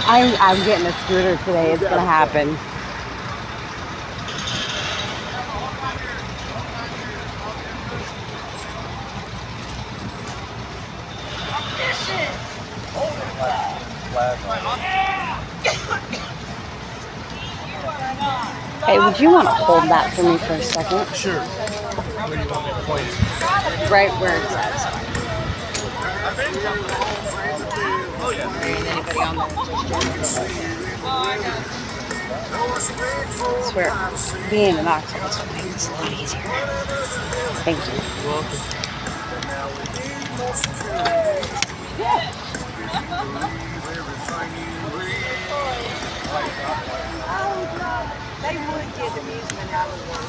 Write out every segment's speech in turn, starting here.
I'm getting a scooter today. It's gonna happen. Hey, would you want to hold that for me for a second? Sure. Where do you want me to point? Right where it's at. Anybody on there? I swear, being an octopus would make this a lot easier. Thank you. You're welcome. They would get amusement out of one.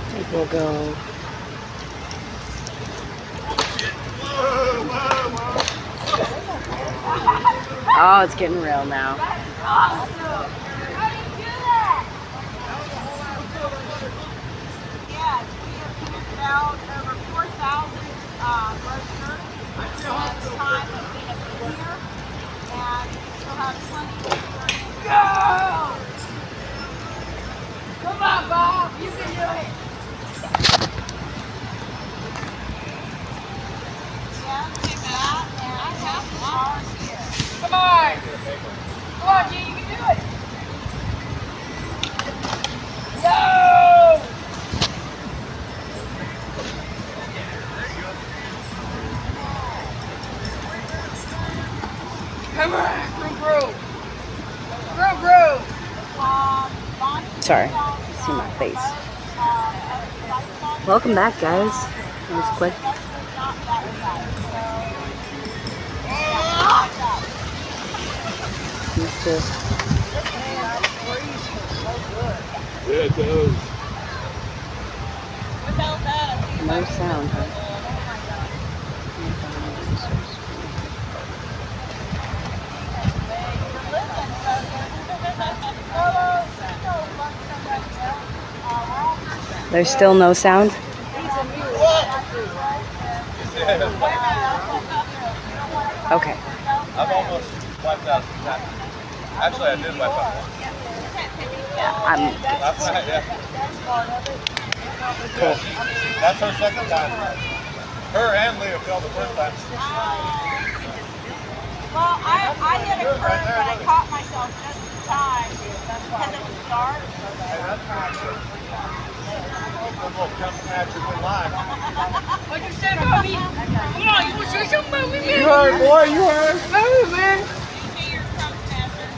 I think we'll go. Oh, it's getting real now. Yes, we have handed out over 4,000 brochures at the time that we have been here, and we still have plenty of experience. Go! Come on, Bob, you can do it. Yeah, take that, and I have the bars here. Come on! Come on, G, you can do it. Go! Come on, groove. Sorry, see my face. Welcome back, guys. That was quick. Used to. Yeah, it does. No sound, huh? There's still no sound? Okay. I've almost wiped out that. Actually, I did wipe out one. Yeah, Yeah. Cool. That's her second time. Her and Leah fell the first time. Well, I hit a curve, but I caught myself just in time because it was dark. What you said about me? Come on, you want to say something about me, man? You heard, boy, you heard. Hey, man. You say you're a crumb snatcher.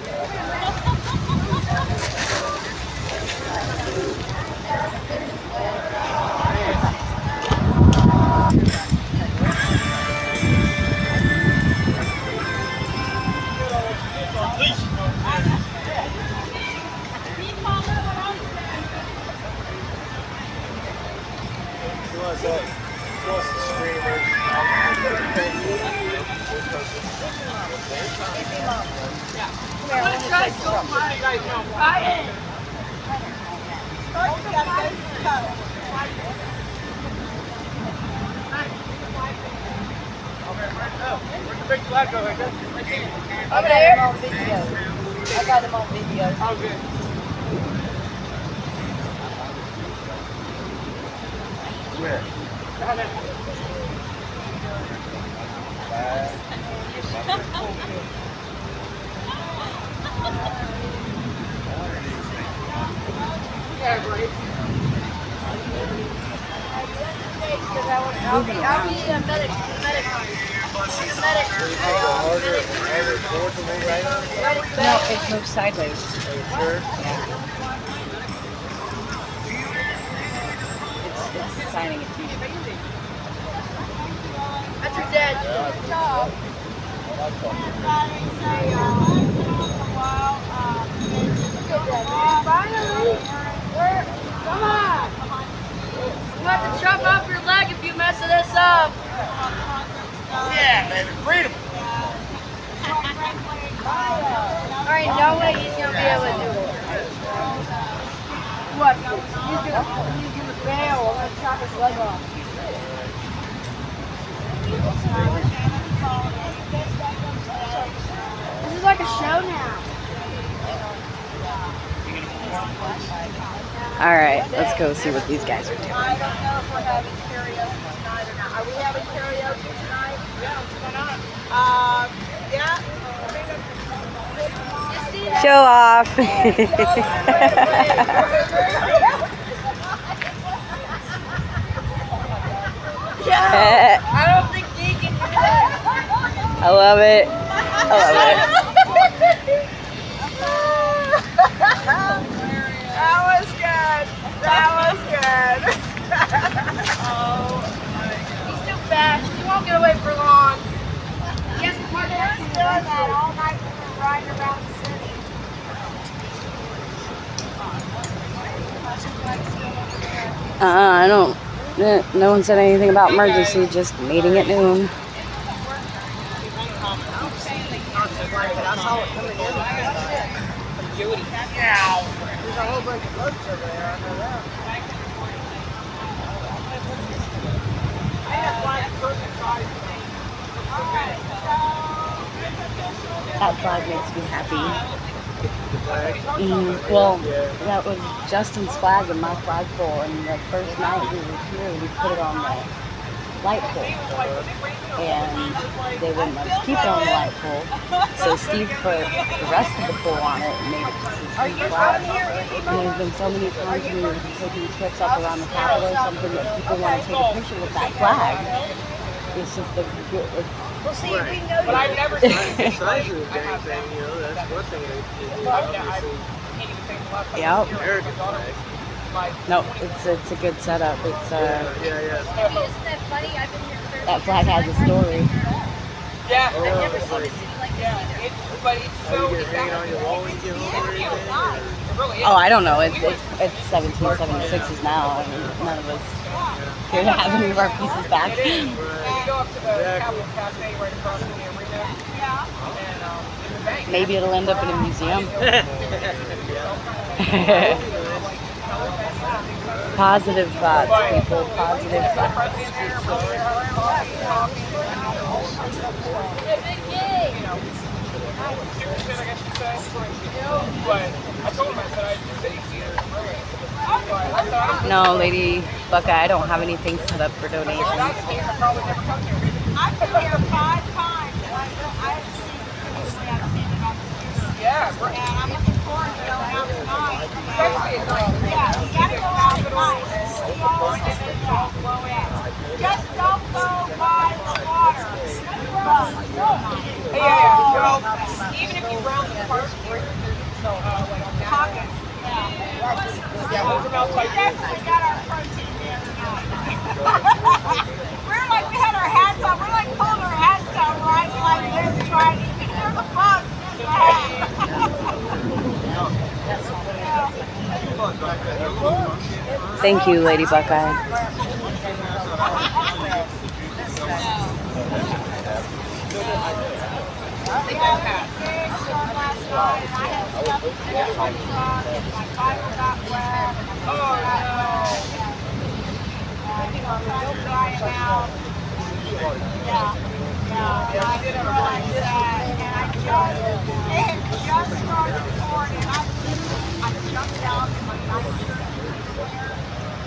Big flag over there. I got him on video. I got him on video. Oh, good. Where? Yeah, great. I'll be a medic. No, it moves sideways. Sure. Yeah. signing it to you. That's your dad. Good job. Come on. You have to chop off your leg if you mess this up. Yeah, baby, freedom. Alright, no way he's gonna be able to do it. What? He's gonna bail. I'm gonna chop his leg off. This is like a show now. Alright, let's go see what these guys are doing. I don't know if we're having karaoke tonight or not. Are we having karaoke tonight? Yeah, why not? Yeah. Show off. I don't think he can do that. I love it. I love it. That was good. That was good. He's too fast. He won't get away for long. He has to park doing that all night when we're riding around the city. I don't. No one said anything about emergency. Just meeting at noon. There's a whole bunch of boats over there. I know that. That flag makes me happy. Well, that was Justin's flag and my flagpole, and the first night we were here, we put it on the light pole, and they wouldn't let us keep it on the light pole, so Steve put the rest of the pole on it and made it just this huge flag. And there's been so many times we were taking trips up around the Capitol or something that people want to take a picture with that flag. It's just the Well, see, we know But I've never seen The size of the dang thing, you know, that's one thing that Yep. American flag. No, it's a good setup. It's Yeah. Isn't that funny? I've been here 30 that flag has a story. Yeah, Oh, I've never seen a like, city like this yeah, either. but it's how so you get hanging on your wall when you get home or anything? It really is. Oh, I don't know. It's 1776s now, and none of us here to have any of our pieces back. It is. You go up to the Exactly. Capitol Cafe right across from the arena, Yeah. and in the bank. Maybe it'll end up in a museum. Positive thoughts, people. Positive thoughts. But I told him, I said, I'd do city theater. No, Lady Buckeye, I don't have anything set up for donations. I've been here 5 times, and I haven't seen it. Usually I've seen it on the street. Yeah, And I'm looking forward to going out tonight. especially at night. Yeah, we gotta go out tonight. See all the stuff. Just don't go by the water. Yeah. Well, even if you round the park, like on that Pockets. yeah, Roosevelt We type. definitely got our protein the other night. We're like, we had our hats on. We're like pulling our hats down, right? Like this, trying to there's the bugs. There's the hat. Thank you, Lady Buckeye. We had a big storm last night, and I had stuff in my truck, and my tire got wet, and my car got wet. I'm trying to dry it out. Yeah. I realized that, and it had just started pouring, and I jumped out in my nightshirt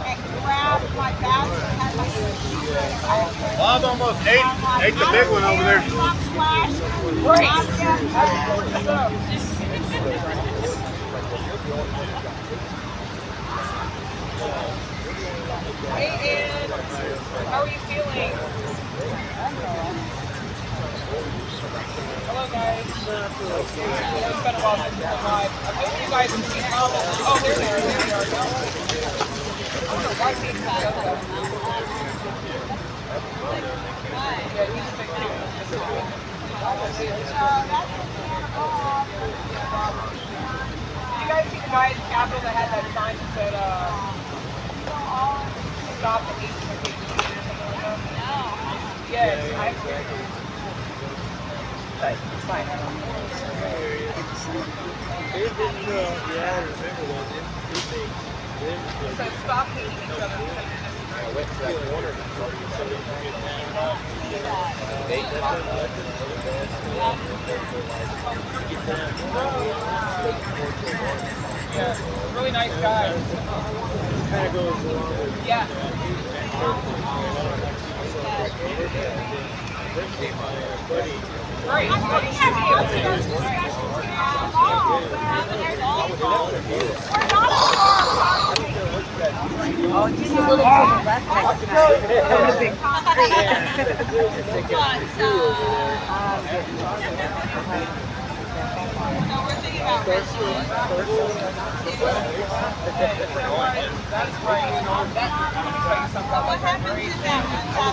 and grabbed my basket and had my shoes. Bob almost ate the big one over there. Hey, Ed, how are you feeling? Hello, guys. It's been a while since we've been live. I hope you guys can see how. Oh, there they are. There they are. You guys see the guy at the Capitol that had that sign that said, stop the hate speech or something like that? No. Yes, I agree. But it's fine. They didn't, yeah, I remember that. It says stop hating each other. Yeah, really nice guy. Kind of goes along with Yeah. Right. Oh, just a little to the left next to the big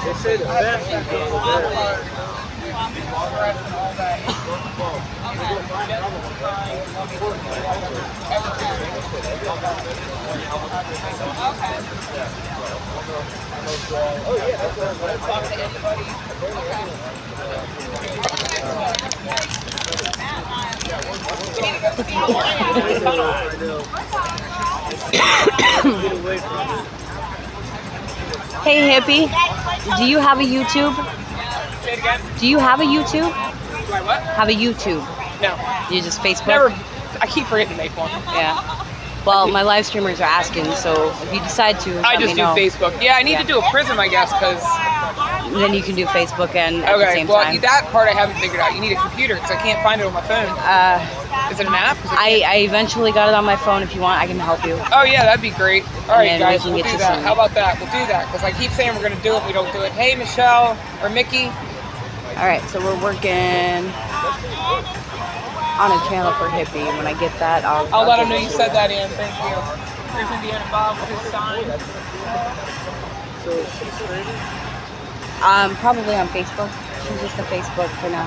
They say the best is going there. Get away from it. Hey hippie, do you have a YouTube? Say it again. Do you have a YouTube? Do I what? Have a YouTube? No. You just Facebook? Never. I keep forgetting to make one. Yeah. Well, my live streamers are asking, so if you decide to, I let just me do know. Facebook. Yeah, I need to do a Prism, I guess, because. Then you can do Facebook and at the Okay, same well, time. that part I haven't figured out. You need a computer because I can't find it on my phone. Is it an app? I eventually got it on my phone. If you want, I can help you. Oh yeah, that'd be great. All right, then we guys, can we'll get do you that. some- How about that? We'll do that because I keep saying we're gonna do it, we don't do it. Hey, Michelle or Mickey. All right, so we're working on a channel for hippie. When I get that, I'll I'll let get him know it you to said that, Ian. Thank you. Here's Indiana Bob with his sign. So she's ready? Probably on Facebook. She's just a Facebook for now.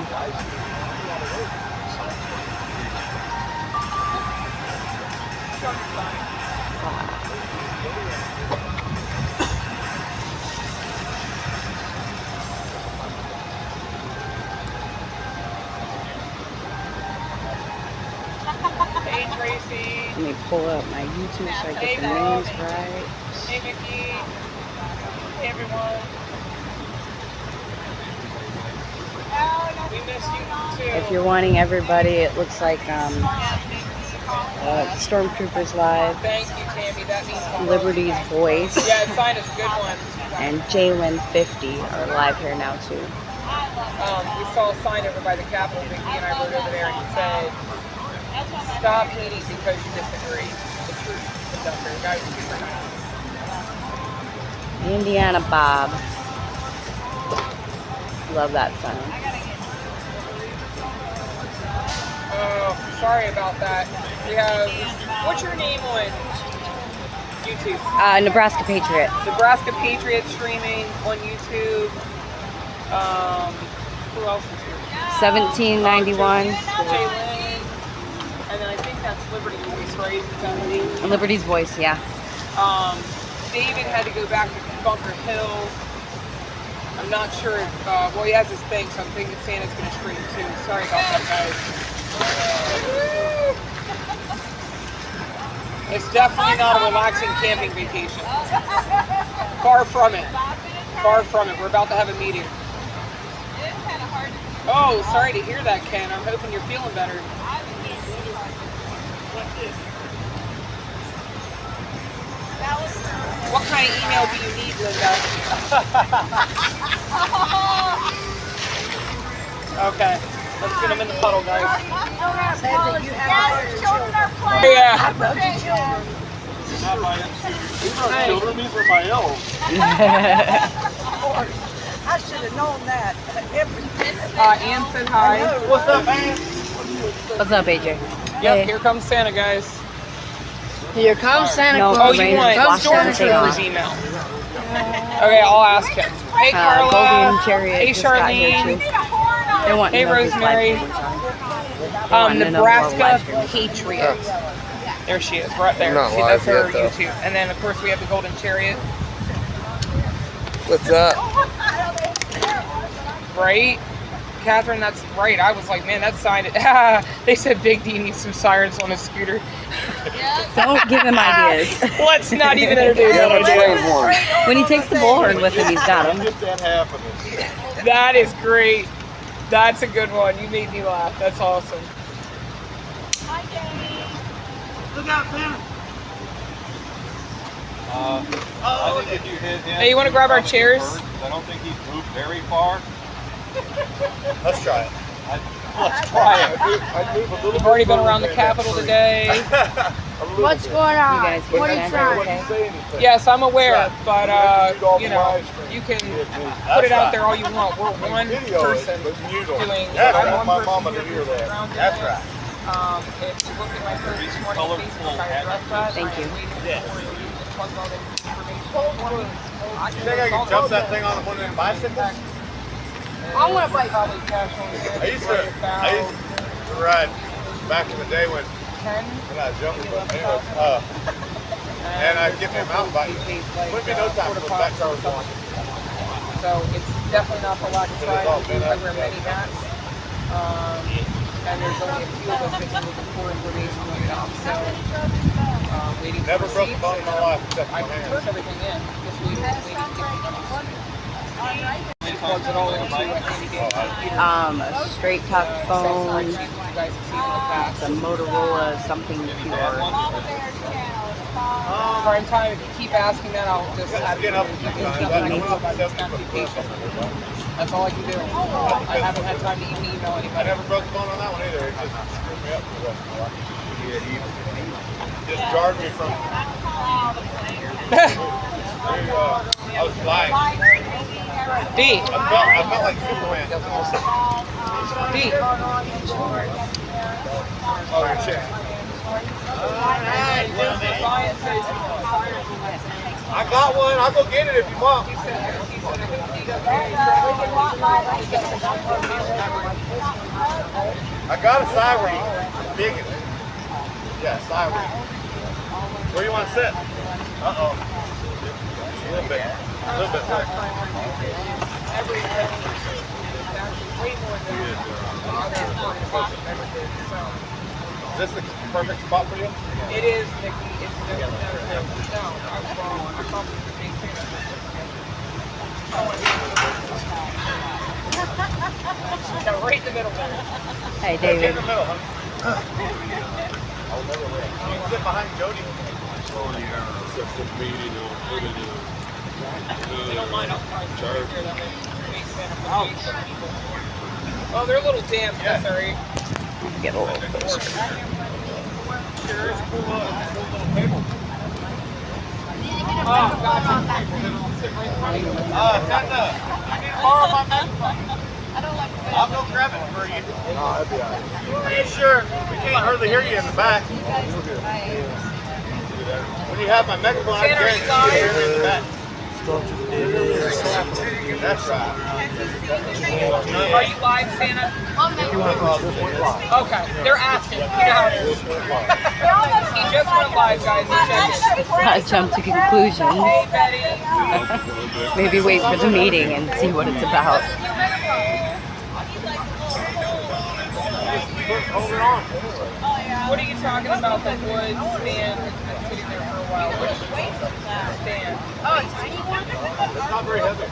Hey, Tracy. Let me pull up my YouTube so I get the names right. Hey, Mickey. Hey, everyone. We miss you too. If you're wanting everybody, it looks like Stormtroopers Live, Thank you, Tammy. That means a lot. Liberty's Voice, Yeah, sign is a good one. and Jalen 50 are live here now too. We saw a sign over by the Capitol. Mickey and I rode over there, and he said, "Stop hating because you disagree." The truth conductor, the guy who's super nice. Indiana Bob. Love that sound. Oh, sorry about that. We have, what's your name on YouTube? Nebraska Patriot. Nebraska Patriot streaming on YouTube. Who else is here? 1791. Jalen. And then I think that's Liberty Voice, right? Is that the name? Liberty's Voice, yeah. David had to go back to Bunker Hill. I'm not sure if, well, he has his thing, so I'm thinking Santa's going to stream too. Sorry about that, guys. It's definitely not a relaxing camping vacation. Far from it. Far from it. We're about to have a meeting. Oh, sorry to hear that, Ken. I'm hoping you're feeling better. What kind of email do you need, Linda? Okay, let's get them in the puddle, guys. Yeah. Not my these aren't children, these are my elves. I should have known that. Ann said hi. What's up, man? What's up, AJ? Yep, here comes Santa, guys. Here comes Santa No, Claus. Oh, you Rain want washed Stormtrooper's everything email? Okay, I'll ask him. Hey, Carla. Golden Chariot Hey, just got here Charlene. too. They want to Hey, know whose Rosemary. live stream is on. They want to know what Nebraska live stream is on. Patriot. There she is, right there. I'm not See, live that's her yet, though. YouTube. And then, of course, we have the Golden Chariot. What's up? Right? Catherine, that's right. I was like, man, that sign. They said Big D needs some sirens on his scooter. Don't give him ideas. Let's not even introduce Yeah, him. but train one. When he takes the bullhorn with him, he's got him. Get that half of it. That is great. That's a good one. You made me laugh. That's awesome. Look out, Santa. I think if you hit him, Hey, you wanna grab our chairs? I don't think he's moved very far. Let's try it. Let's try it. I'd move a little We've already been around the Capitol today. What's going on? You guys What are get you Santa, trying? okay? Yes, I'm aware, but you know, you can put it out there all you want. We're one person doing. That's I'm right. one My person mama here to hear doing that. around That's today. right. If you look at my post this morning on Facebook, I addressed that. Thank you. I'm waiting for you to talk about the information. You think I can jump that thing on one of them bicycles? I want to bike. Probably cash on I used to ride back in the day when I was younger, but anyways, and I'd get me a mountain bike. Wouldn't be no time for the back car was going. So it's definitely not for lack of trying. I wear many hats. And there's only a few of us that can look for information right now. So waiting Never for broke a receipts. bone in my life except I my can hands. turn everything in. Just waiting to get it. Plugs it all into a handy dandy computer. A straight talk phone, You guys have seen in the past. a Motorola something pure. Prime time, if you keep asking that, I'll just add it Get up in. and You can that keep went up it. 70 foot first. That's all I can do. I haven't had time to even email I anybody. never broke a bone on that one either. It just screwed me up for the rest of my life. Just jarred me from. I was flying. D. I felt like Superman. D. Oh, your chick. I got one. I'll go get it if you want. I got a siren. Big. Yeah, siren. Where do you want to sit? Uh-oh. A little bit. A little bit there. Is this the perfect spot for you? It is, Nikki. It's no, I was wrong. I thought it was the same thing. No, right in the middle there. Hey, Get in David. the middle, honey. You can sit behind Jody. They don't mind outside. Right here, that makes space center for people. Oh, they're a little damp. That's all right. Get a little closer. Oh, gotcha. Sit right in front of you. Santa, you need to borrow my magnifying. I'll go grab it for you. No, that'd be all right. Are you sure? We can't hardly hear you in the back. When you have my megaphone, I Santa, are you guarantee you guys? hear me in the back. That's right. Are you live, Santa? Okay, they're asking. You know how it is. He just went live, guys. Check it. Not jump to conclusions. Hey, Betty. Maybe wait for the meeting and see what it's about. Hold it on. What are you talking about? The wood stand that's been sitting there for a while. What is the stand? Oh, a tiny one? It's not very heavy.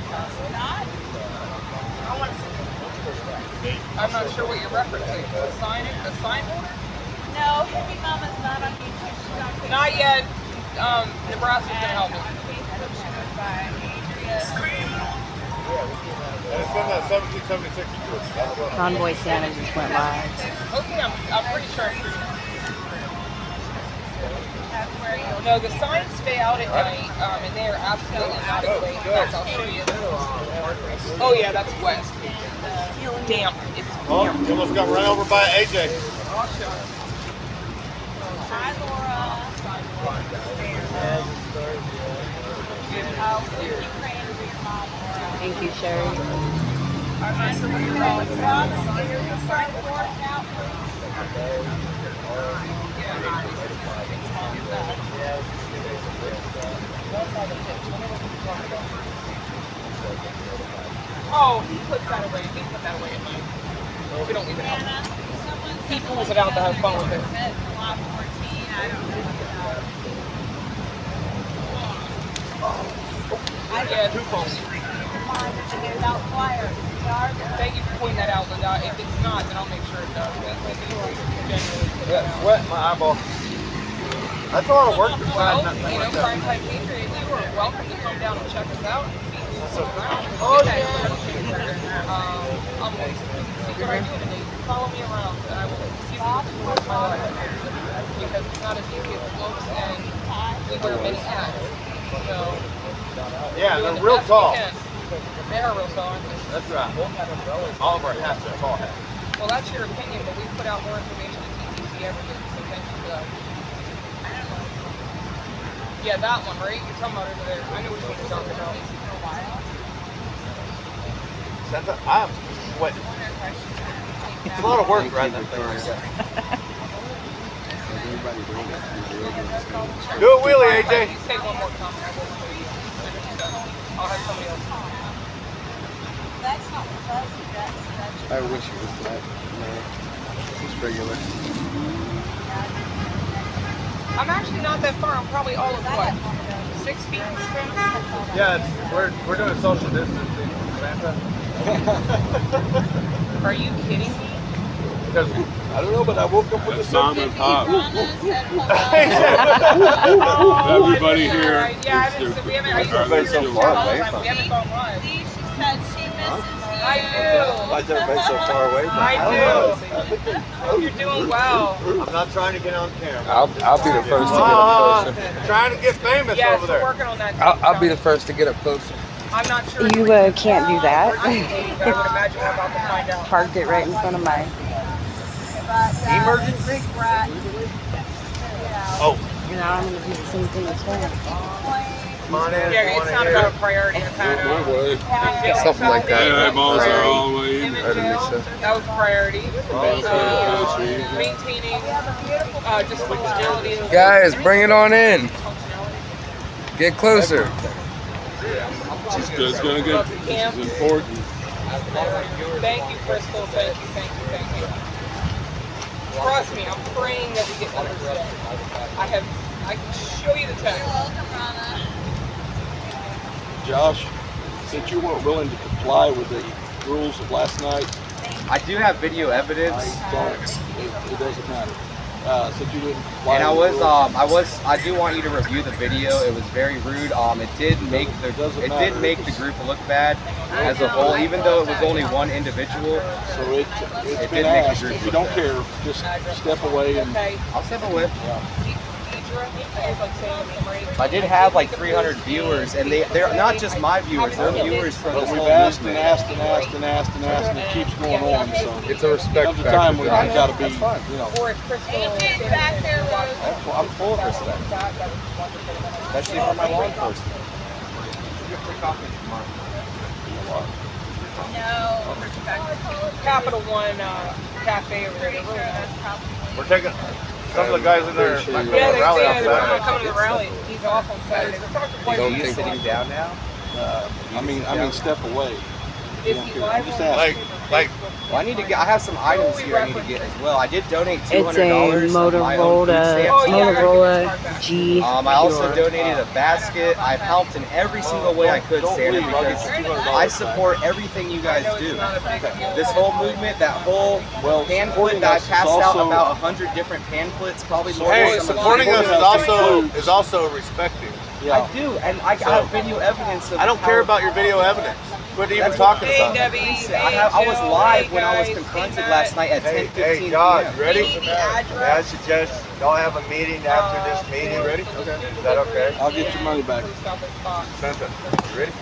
I'm not sure what you're referencing. A sign holder? No, Hippie Mama's not on YouTube. She's on Facebook. Not yet. Nebraska's gonna help us. And it's in that 1776 group. That's what Convoy Santa just went live. Hopefully, I'm pretty sure. No, the signs stay out at night, and they are absolutely not as late. I'll show you. Oh yeah, that's wet. Damp. It's Oh, damp. you almost got run over by AJ. I'll show you. Hi, Laura. year. Thank you, Sherry. I'm not sure what you're calling it. Oh, he puts that away. He put that away in mine. We don't leave it out. He pulls it out to have fun with it. Yeah, 2 phones. Thank you for pointing that out, Linda. If it's not, then I'll make sure it does. Sweat my eyeball. That's a lot of work to Well, find nothing you know, like that. Prime Time Patriot, you are welcome to come down and check us out. Oh, Okay. I'm going to see what I do today. Follow me around, and I will see what my life. Because it's not as easy as it looks, and we wear many hats. So, Yeah, doing they're the real best we tall. can. They are real tall, aren't they? That's right. All of our hats are tall hats. Well, that's your opinion, but we put out more information to TTC every day, so thank you for that. Yeah, that one, right? You're talking about over there. I know which one you're talking about. Santa, I'm sweating. It's a lot of work riding that thing. Do a wheelie, AJ. You say one more comment, I will show you. I'll have somebody else. That's not fuzzy, that's I wish it was that. No, it's regular. I'm actually not that far. I'm probably all of what? 6 feet from Santa? Yeah, we're doing social distancing, Santa. Are you kidding me? Because I don't know, but I woke up with That's a mom and pop. Oh, Everybody I missed here that. Yeah, I is didn't. their- We haven't. Are you are they still still far live? away We from haven't gone live. She said she misses you. I do. Why is everybody so far away from I it? do. You're doing well. I'm not trying to get on camera. I'll be the first to get up closer. Trying to get famous Yes, over we're there. working on that. I'll be the first to get up closer. I'm not sure. You can't do that. I would imagine we're about to find out. Parked it right in front of my. Emergency? Oh, You know, I'm gonna do the same thing as her. come on in. Yeah, it's not about a priority. It's kind My of way. Something like Yeah, that. that balls are all the way in. Right, Lisa. That was a priority. Oh, Maintaining just functionality. of- Guys, bring it on in. Get closer. This is gonna get. This is important. Thank you, Crystal. Thank you, thank you, thank you. Trust me, I'm praying that we get numbers today. I can show you the text. Josh, since you weren't willing to comply with the rules of last night, I do have video evidence, it doesn't matter. Since you didn't comply and with the rules, I do want you to review the video. It was very rude. It did make the group look bad as a whole, even though it was only one individual. so it's It been did make a asked. group If you look don't care, just step away and Okay. I'll step away. Deidre, I was like saying somebody. I did have like 300 viewers, and they're not just my viewers. They're viewers from but this we've whole asked and movement. asked and asked and asked and asked, and it keeps going on. So It's a respect comes a time factor. when Josh. you got to be, That's fine. you know. Or if Crystal. AJ's back there, Rose. I'm full of respect, especially for my law enforcement. No. Capital One Cafe over there. They're really nice. We're taking some of the guys in there. Appreciate it. Yeah, Rally they're outside. coming to the rally. He's off on Saturday. We're talking quite Don't a Are you think- sitting down now? I mean, step away. If don't you care. live Just on ask. Like, Well, I need to get. I have some items here I need to get as well. I did donate It's a $200 of my own food Motorola, stamps. Oh, yeah, I gotta Motorola get this card back. G. I also Pure. donated a basket. I've helped in every single way I could, Don't Santa, leave. I'll get because you $200 I back. support everything you guys I know do. it's not a big deal. This whole movement, that whole Well, pamphlet supporting that I us is passed out, also- about 100 different pamphlets, probably more hey, than some of supporting the us people. is also respecting. I do, and I have video evidence of I don't how- care about your video evidence. Quit even That's talking Hey, about it. Debbie. I was live Hey, when I was guys. confronted Hey, last night at Hey, 10:15 Josh, p.m. ready? Need the address. May I suggest y'all have a meeting after this meeting, ready? Okay. Is that okay? I'll get your money back. Santa, you ready?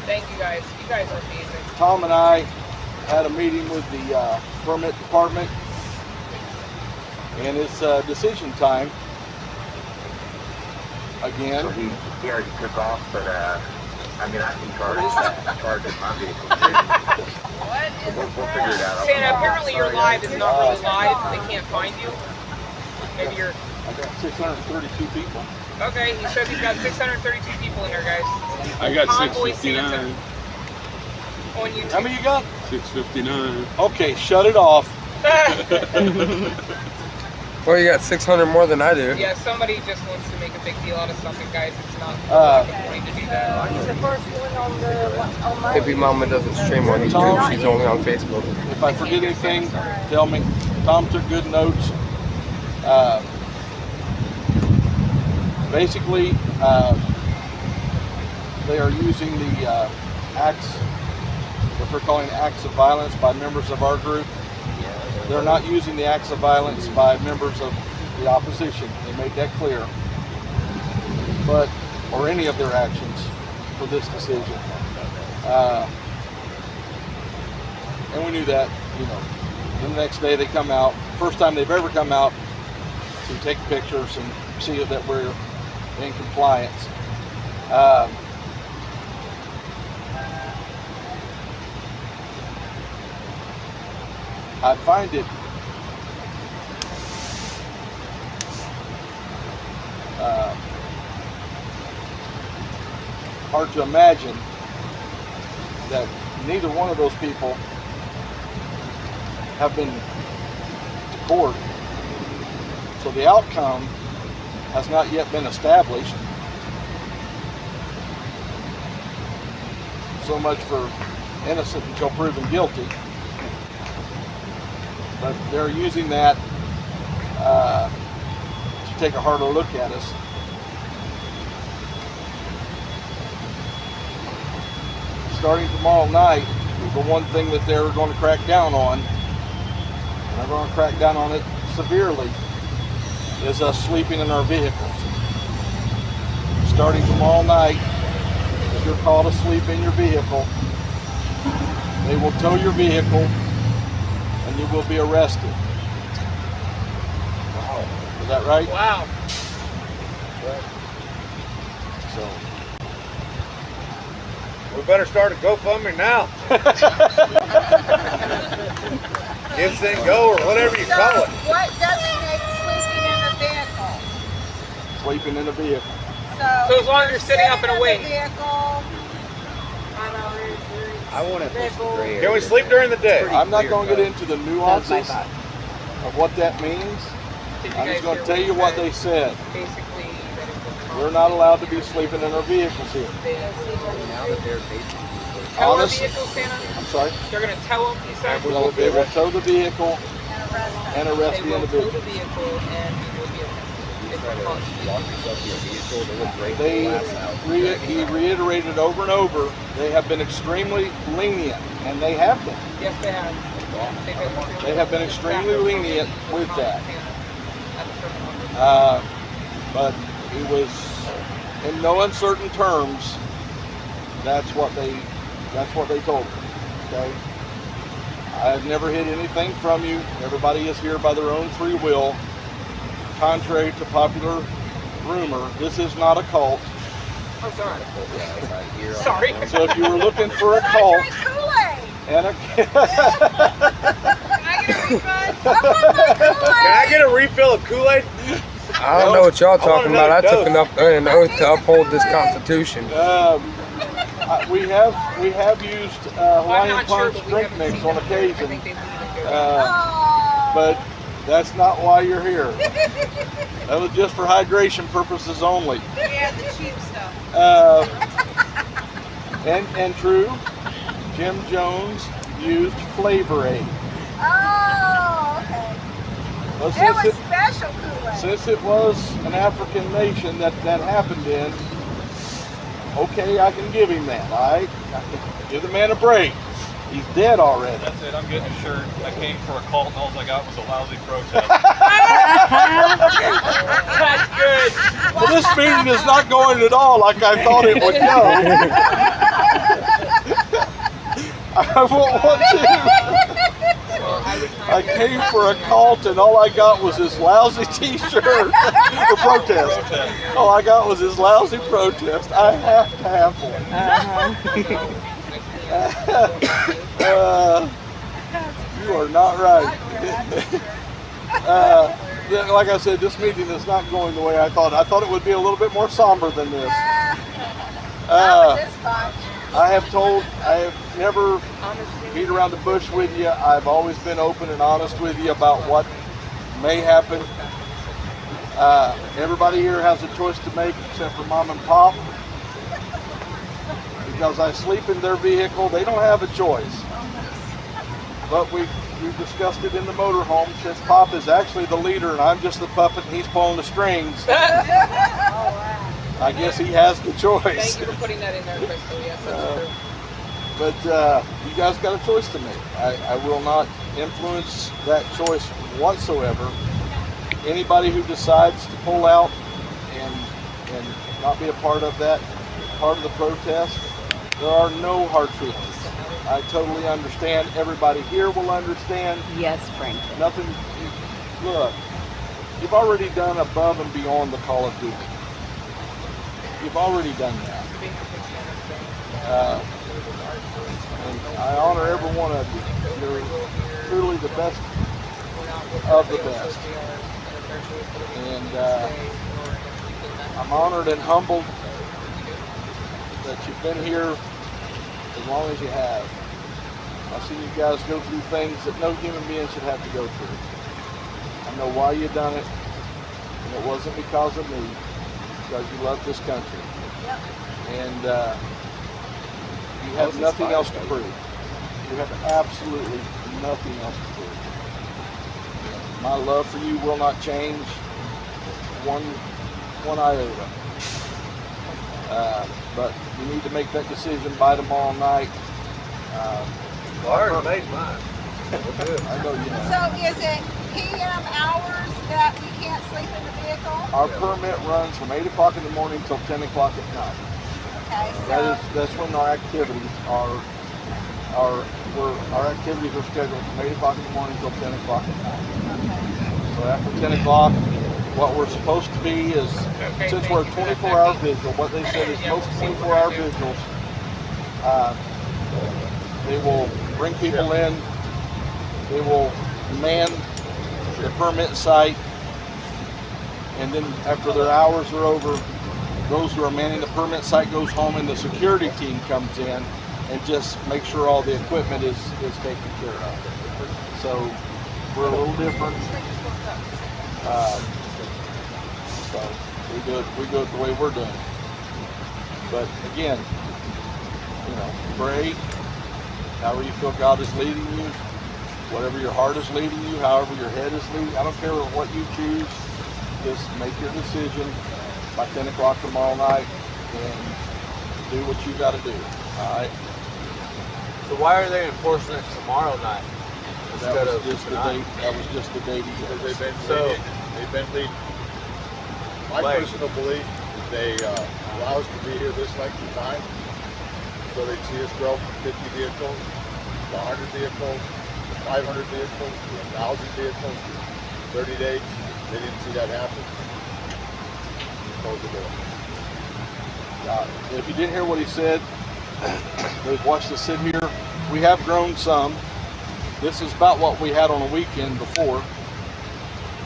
Thank you guys. You guys are amazing. Tom and I had a meeting with the permit department, and it's decision time. again. So he already took off, but I mean, I can charge my vehicle too. We'll figure it out. Santa, apparently your live is not really live. They can't find you. Maybe you're. I got 632 people. Okay, he says he's got 632 people in there, guys. I got Convoy 659. Santa on YouTube. How many you got? 659. Okay, shut it off. Well, you got 600 more than I do. Yeah, somebody just wants to make a big deal out of something, guys. It's not the point to do that. He's the first one on the Hippie Mama doesn't stream on YouTube. She's only on Facebook. If I forget anything, tell me. Tom took good notes. Basically, they are using the acts, what they're calling acts of violence by members of our group. They're not using the acts of violence by members of the opposition. They made that clear. But, or any of their actions for this decision. And we knew that, you know. Then the next day they come out, first time they've ever come out to take pictures and see that we're in compliance. I find it hard to imagine that neither one of those people have been to court. So the outcome has not yet been established. So much for innocent until proven guilty. But they're using that to take a harder look at us. Starting tomorrow night, the one thing that they're going to crack down on, and they're going to crack down on it severely, is us sleeping in our vehicles. Starting tomorrow night, if you're called asleep in your vehicle, they will tow your vehicle and you will be arrested. Wow. Is that right? Wow. So. We better start a GoFundMe now. Give Sing Go or whatever you call it. What designates sleeping in a vehicle? Sleeping in a vehicle. So as long as you're sitting up and awake. I want to push the gray area. Can we sleep during the day? I'm not going to get into the nuances of what that means. I'm just going to tell you what they said. Basically, We're not allowed to be sleeping in our vehicles here. Now that they're basically tow our Honest- vehicle, Santa? I'm sorry? They're going to tow them, you said? They will tow the vehicle and arrest They the will tow individual. the vehicle and you will be arrested. If you're caught. lock yourself in your vehicle, they will break the They, glass out. he reiterated over and over, they have been extremely lenient, and they have been. Yes, they have. They have been extremely lenient with that. But it was, in no uncertain terms, that's what they told me. Okay, I've never hid anything from you. Everybody is here by their own free will. Contrary to popular rumor, this is not a cult. Oh, sorry. Here on Sorry. the So if you were looking for a cult Kool-Aid. and a Can I get a refund? I want my Kool-Aid. Can I get a refill of Kool-Aid? I don't know what y'all I want talking about. I another took an oath to uphold this Constitution. we have used Hawaiian not sure, Punch but we drink haven't mix seen on them. I occasion, think they leave it there. Oh. but that's not why you're here. That was just for hydration purposes only. Yeah, the cheap stuff. And true, Jim Jones used Flavor Aid. Oh, okay. Well, It was special Kool-Aid. since it was an African nation that happened in, okay, I can give him that, all right? Give the man a break. He's dead already. That's it. I'm getting a shirt. I came for a cult, and all I got was a lousy protest. That's good. Well, this meeting is not going at all like I thought it would go. I won't want to. I I came for a cult and all I got was this lousy t-shirt. The protest. All I got was this lousy protest. I have to have one. You are not right. Like I said, this meeting is not going the way I thought. I thought it would be a little bit more somber than this. I have never beat around the bush with you. I've always been open and honest with you about what may happen. Everybody here has a choice to make except for Mom and Pop. Because I sleep in their vehicle, they don't have a choice. But we've discussed it in the motorhome since Pop is actually the leader and I'm just the puppet and he's pulling the strings. I guess he has the choice. Thank you for putting that in there, Crystal. Yes, that's true. But you guys got a choice to make. I will not influence that choice whatsoever. Anybody who decides to pull out and not be a part of that, part of the protest, there are no hard feelings. I totally understand. Everybody here will understand. Yes, Frank. Nothing. Look, you've already done above and beyond the Call of Duty. You've already done that. And I honor every one of you. You're truly the best of the best. And I'm honored and humbled that you've been here as long as you have. I've seen you guys go through things that no human being should have to go through. I know why you done it, and it wasn't because of me, because you love this country. And you have nothing else to prove. You have absolutely nothing else to prove. My love for you will not change one iota. But you need to make that decision by tomorrow night. I already made mine. I know you know. So is it PM hours that we can't sleep in the vehicle? Our permit runs from 8 o'clock in the morning till 10 o'clock at night. Okay, so That's when our activities are. Our activities are scheduled from 8 o'clock in the morning till 10 o'clock at night. So after 10 o'clock, what we're supposed to be is, since we're a 24-hour vigil, what they said is most 24-hour vigils, they will bring people in, they will man the permit site, and then after their hours are over, those who are manning the permit site goes home and the security team comes in and just make sure all the equipment is taken care of. So we're a little different. So we do it the way we're doing it. But again, pray however you feel God is leading you, whatever your heart is leading you, however your head is leading. I don't care what you choose. Just make your decision by 10 o'clock tomorrow night and do what you got to do. All right. So why are they enforcing it tomorrow night? That was just the date. That was just the date he gave us. They've been leading. My personal belief is they allow us to be here this length of time, so they see us grow from 50 vehicles to 100 vehicles, 500 vehicles, to 1,000 vehicles, 30 days. They didn't see that happen. Close the door. If you didn't hear what he said, they've watched us sit here. We have grown some. This is about what we had on a weekend before.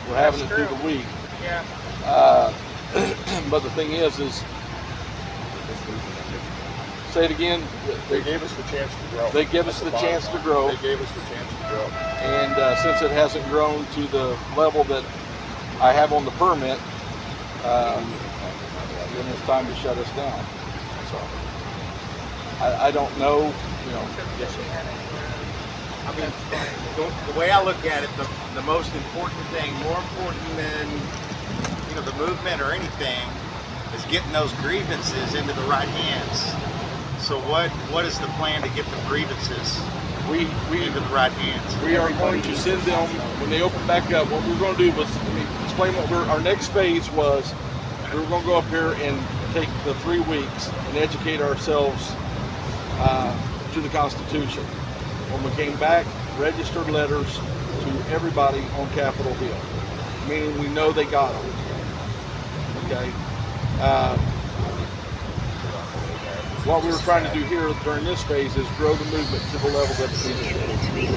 We're having it through the week. Yeah. But the thing is say it again. They gave us the chance to grow. They give us the chance to grow. They gave us the chance to grow. And since it hasn't grown to the level that I have on the permit, then it's time to shut us down. So I don't know, Yes, sir. I mean, the way I look at it, the most important thing, more important than the movement or anything, is getting those grievances into the right hands. So what is the plan to get the grievances into the right hands? We are going to send them, when they open back up, what we're going to do was, let me explain what our next phase was. We were going to go up here and take the 3 weeks and educate ourselves to the Constitution. When we came back, registered letters, to everybody on Capitol Hill, meaning we know they got them. Okay. What we were trying to do here during this phase is grow the movement to the level that it needs to be.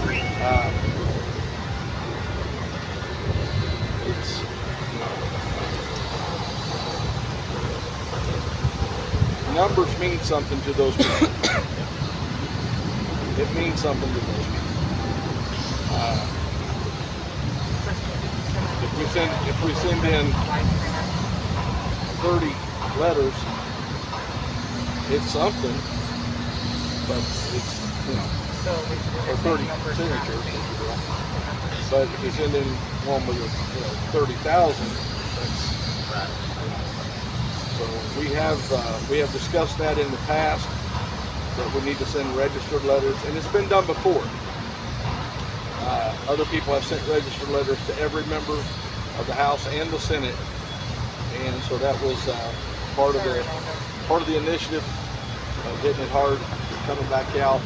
Numbers mean something to those people. It means something to those people. If we send in 30 letters, it's something, but it's, you know, or 30 signatures, if you will. But if you send in one with 30,000, that's right. So we have discussed that in the past, that we need to send registered letters, and it's been done before. Other people have sent registered letters to every member of the House and the Senate, and so that was part of the initiative of hitting it hard, coming back out.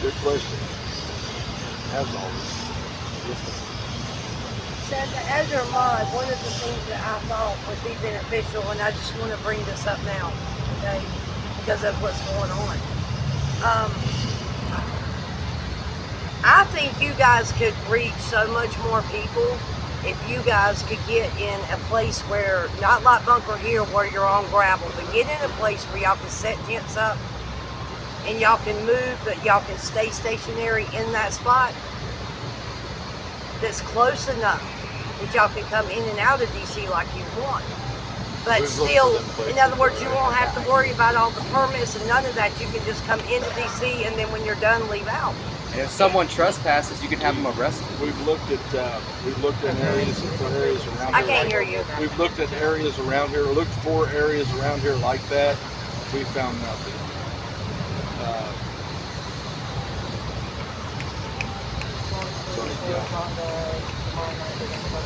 Good question, as always. Santa, as your mod, one of the things that I thought would be beneficial, and I just want to bring this up now, okay, because of what's going on. I think you guys could reach so much more people if you guys could get in a place where, not like Bunker Hill where you're on gravel, but get in a place where y'all can set tents up and y'all can move, but y'all can stay stationary in that spot that's close enough that y'all can come in and out of DC like you want. But still, in other words, you won't have to worry about all the permits and none of that. You can just come into DC and then when you're done, leave out. And if someone trespasses, you can have them arrested. We've looked at areas around here. I can't hear you. We've looked at areas around here, looked for areas around here like that. We found nothing.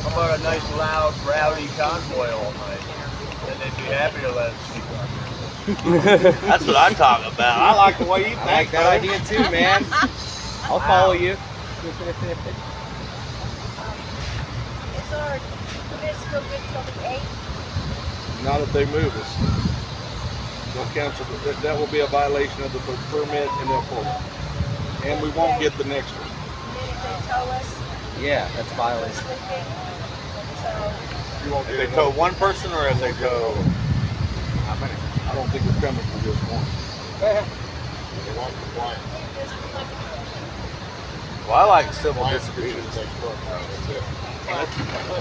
How about a nice, loud, rowdy convoy all night? And they'd be happy to let us sleep out here. That's what I'm talking about. I like the way you think. I like that idea too, man. I'll follow you. Is our permit still good till the 8th? Not if they move us. They'll cancel. That will be a violation of the permit, and they'll pull it. And we won't get the next one. And if they tow us, Yeah, that's violation. If they tow one person or if they tow how many? I don't think we're coming for just one. They want compliance. Well, I like civil disobedience.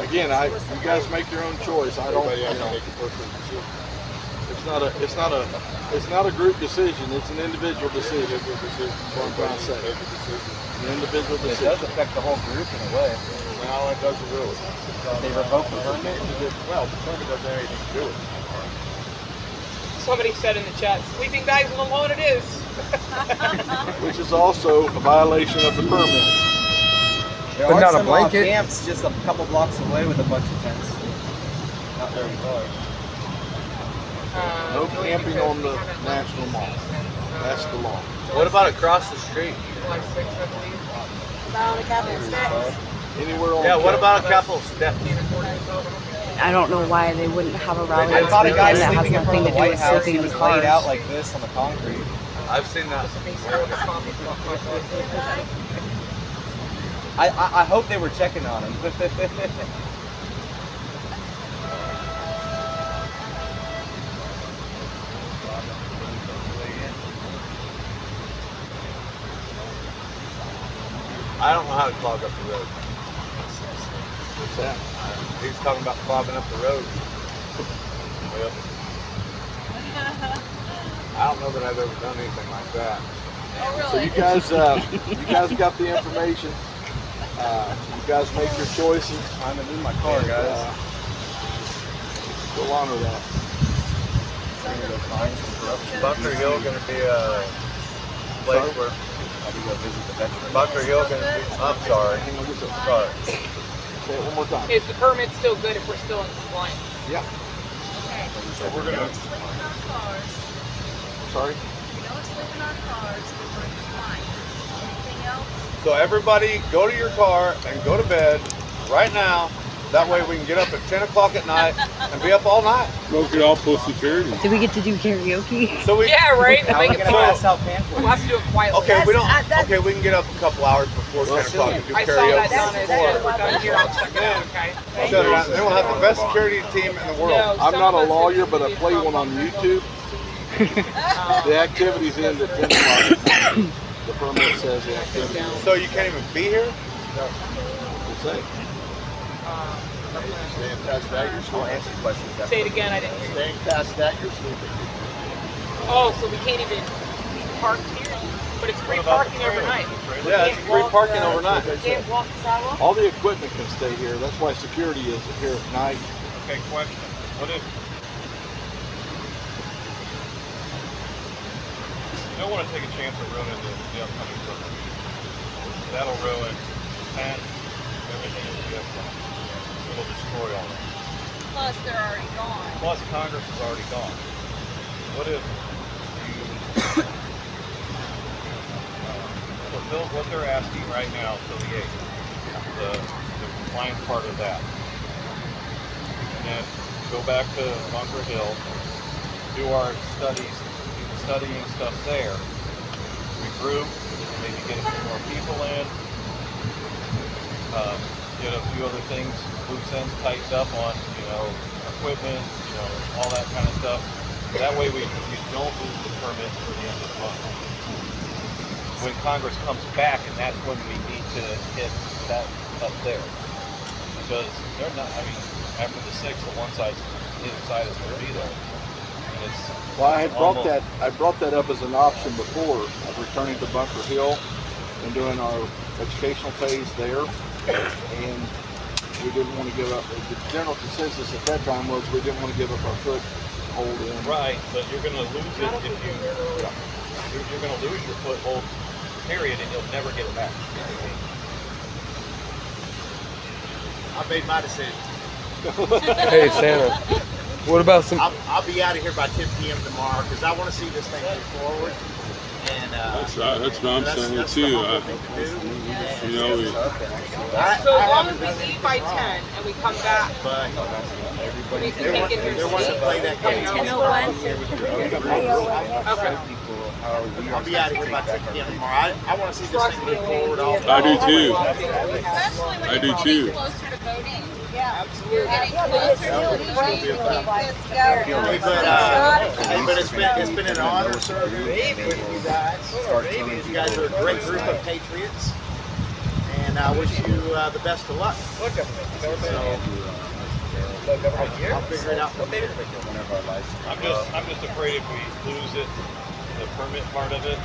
Again, you guys make your own choice. I don't. Everybody has to make a personal decision. It's not a group decision. It's an individual decision. That's what I'm trying to say. An individual It decision. does affect the whole group in a way. Well, it doesn't really. They revoke the permit. Well, the permit doesn't have anything to do with it. Somebody said in the chat, sleeping bags alone it is. Which is also a violation of the permit. There But are not a some blanket? camps just a couple blocks away with a bunch of tents. Not very far. No camping on the National Mall. That's the law. What about across the street? July 6th, I believe. on the Capitol steps. Anywhere on Yeah, what about a couple steps? I don't know why they wouldn't have a rally. I thought a guy that has sleeping in front nothing of to the do White with House, he sleeping in was cars. laid out like this on the concrete. I've seen that. I hope they were checking on him. I don't know how to clog up the road. What's that? He's talking about clogging up the road. Well, I don't know that I've ever done anything like that. So you guys got the information. You guys make your choices. I'm gonna move my car, guys. Go honor that. Bunker Hill going to be a place where Bunker Hill going to be. I'm sorry. Sorry. Say it one more time. Is the permit still good if we're still in compliance? Yeah. So we're going to. Sorry. in our cars that we're fine. Anything else? So everybody go to your car and go to bed right now. That way we can get up at 10 o'clock at night and be up all night. Well, we could all post security. Do we get to do karaoke? So we, Yeah, right. How are Make we it gonna fun. pass out pamphlets? We'll have to do it quietly. okay, we don't. That's- Okay, we can get up a couple hours before 10 o'clock and do I saw that karaoke. done. As soon as we're done here, I'll check it out. Okay. Shut it out. Then we'll have the best security team in the world. No, I'm some not a of us lawyer, are but I play one on YouTube. The activities end at 10 o'clock. The permit says the activity. So you can't even be here? No. Staying past that, you're I'll sleeping. answer questions. Say it again. I didn't hear. Staying past that, you're sleeping. Oh, so we can't even park here? But it's free parking overnight. Yeah, it's free parking overnight. Can't walk the sidewalk? All the equipment can stay here. That's why security is here at night. Okay, question. What if you don't want to take a chance of ruining the upcoming program? That'll ruin tent, everything that we have planned. It'll destroy all that. Plus, they're already gone. Plus, Congress is already gone. What if you fulfill what they're asking right now till the 8th, the compliance part of that, and then go back to Bunker Hill, do our studies, do the studying stuff there, regroup, maybe get a few more people in, get a few other things, loose ends tightened up on, equipment, all that kind of stuff. That way we don't lose the permit for the end of the month. When Congress comes back, and that's when we need to hit that up there. Because they're not, after the 6th, the one side, either side is going to be there. And it's Well, I almost- brought that up as an option before of returning to Bunker Hill and doing our educational phase there. And we didn't want to give up. The general consensus at that time was we didn't want to give up our foothold in. Right, but you're going to lose it if you're going to lose your foothold, period, and you'll never get it back. I made my decision. Hey, Santa. What about some? I'll be out of here by 10 p.m. tomorrow because I want to see this thing move forward. And That's what I'm saying that's too. the humble thing to do. So as long as we leave by 10 and we come back, But we can there take it there wasn't play that game. Okay. I'll be out of here by 10 p.m. tomorrow. I want to see this thing move forward. I do too. Especially when I do you're too. getting closer to voting. Yeah, we're getting closer to voting. Keep this going. But it's been an honor serving with you guys. You guys are a great group of patriots, and I wish you the best of luck. I'll figure it out from there. I'm just afraid if we lose it, the permit part of it,